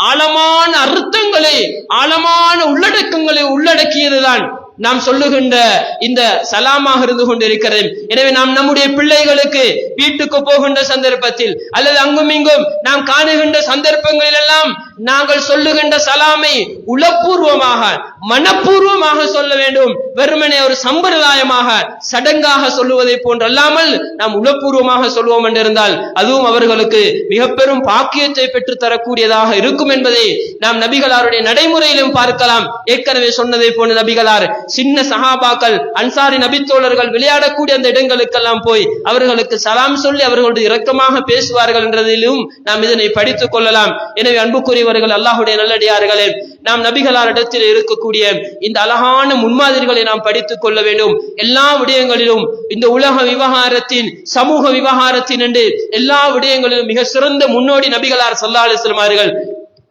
ஆழமான அர்த்தங்களை, ஆழமான உள்ளடக்கங்களை உள்ளடக்கியதுதான் நாம் சொல்லுகின்ற இந்த சலாமாக இருந்து கொண்டிருக்கிறது. எனவே நாம் நம்முடைய பிள்ளைகளுக்கு வீட்டுக்கு போகின்ற சந்தர்ப்பத்தில் அல்லது அங்கும் இங்கும் நாம் காணுகின்ற சந்தர்ப்பங்களில் எல்லாம் நாங்கள் சொல்லுகின்ற சலாமை உளப்பூர்வமாக மனப்பூர்வமாக சொல்ல வேண்டும். வெறுமனே ஒரு சம்பிரதாயமாக சடங்காக சொல்லுவதை போன்றல்லாமல் நாம் உளப்பூர்வமாக சொல்வோம் என்றிருந்தால் அதுவும் அவர்களுக்கு மிக பெரும் பாக்கியத்தை பெற்று தரக்கூடியதாக இருக்கும் என்பதை நாம் நபிகளாருடைய நடைமுறையிலும் பார்க்கலாம். ஏற்கனவே சொன்னதை போன்ற நபிகளார் சின்ன சஹாபாக்கள் அன்சாரி நபித்தோழர்கள் விளையாடக்கூடிய அந்த இடங்களுக்கெல்லாம் போய் அவர்களுக்கு சலாம் சொல்லி அவர்களுடைய இரக்கமாக பேசுவார்கள் என்றதிலும் நாம் இதனை படித்துக் கொள்ளலாம். எனவே அன்புக்குரியவர்கள், அல்லாஹ்வுடைய நல்லடியார்களே, நாம் நபிகளாரிடத்தில் இருக்கக்கூடிய இந்த அழகான முன்மாதிரிகளை நாம் படித்துக் கொள்ள வேண்டும். எல்லா விடயங்களிலும் இந்த உலக விவகாரத்தின், சமூக விவகாரத்தின் என்று எல்லா விடயங்களிலும் மிக சிறந்த முன்னோடி நபிகளார் ஸல்லல்லாஹு அலைஹி வஸல்லம் அவர்கள்.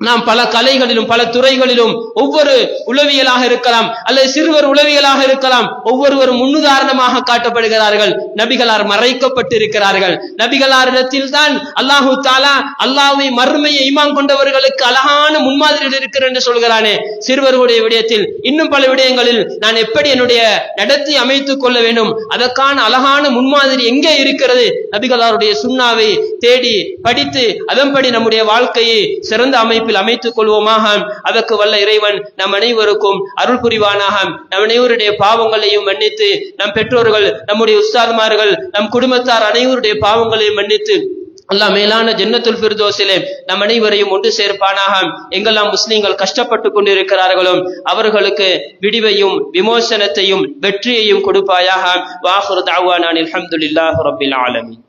நாம் பல கலைகளிலும் பல துறைகளிலும் ஒவ்வொரு உளவியலாக இருக்கலாம் அல்லது சிறுவர் உளவியலாக இருக்கலாம், ஒவ்வொருவரும் முன்னுதாரணமாக காட்டப்படுகிறார்கள். நபிகளார் மறைக்கப்பட்டிருக்கிறார்கள். நபிகளாரிடத்தில் தான் அல்லாஹு தாலா அல்லாஹ்வை மறுமையை ஈமான் கொண்டவர்களுக்கு அழகான முன்மாதிரிகள் இருக்கிறது என்று சொல்கிறானே. சிறுவர்களுடைய விடயத்தில் இன்னும் பல விடயங்களில் நான் எப்படி என்னுடைய நடத்தி அமைத்துக் கொள்ள வேண்டும், அதற்கான அழகான முன்மாதிரி எங்கே இருக்கிறது? நபிகளாருடைய சுன்னாவை தேடி படித்து அதன்படி நம்முடைய வாழ்க்கையை சிறந்த அமைப்பில் அமைத்துக் கொள்வோமாக. அதற்கு வல்ல இறைவன் நம் அனைவருக்கும் அருள் புரிவானாக. நம் அனைவருடைய பாவங்களையும் மன்னித்து, நம் பெற்றோர்கள், நம்முடைய உஸ்தாத்மார்கள், நம் குடும்பத்தார் அனைவருடைய பாவங்களையும் மன்னித்து அல்லாஹ் மேலான ஜன்னத்துல் ஃபிர்தௌஸிலே நம் அனைவரையும் ஒன்று சேர்ப்பானாக. எங்கெல்லாம் முஸ்லிம்கள் கஷ்டப்பட்டு கொண்டிருக்கிறார்களோ அவர்களுக்கு விடிவையும் விமோசனத்தையும் வெற்றியையும் கொடுப்பாயாக. வாஹிரு தஅவானா அல்ஹம்துலில்லாஹி ரப்பில் ஆலமீன்.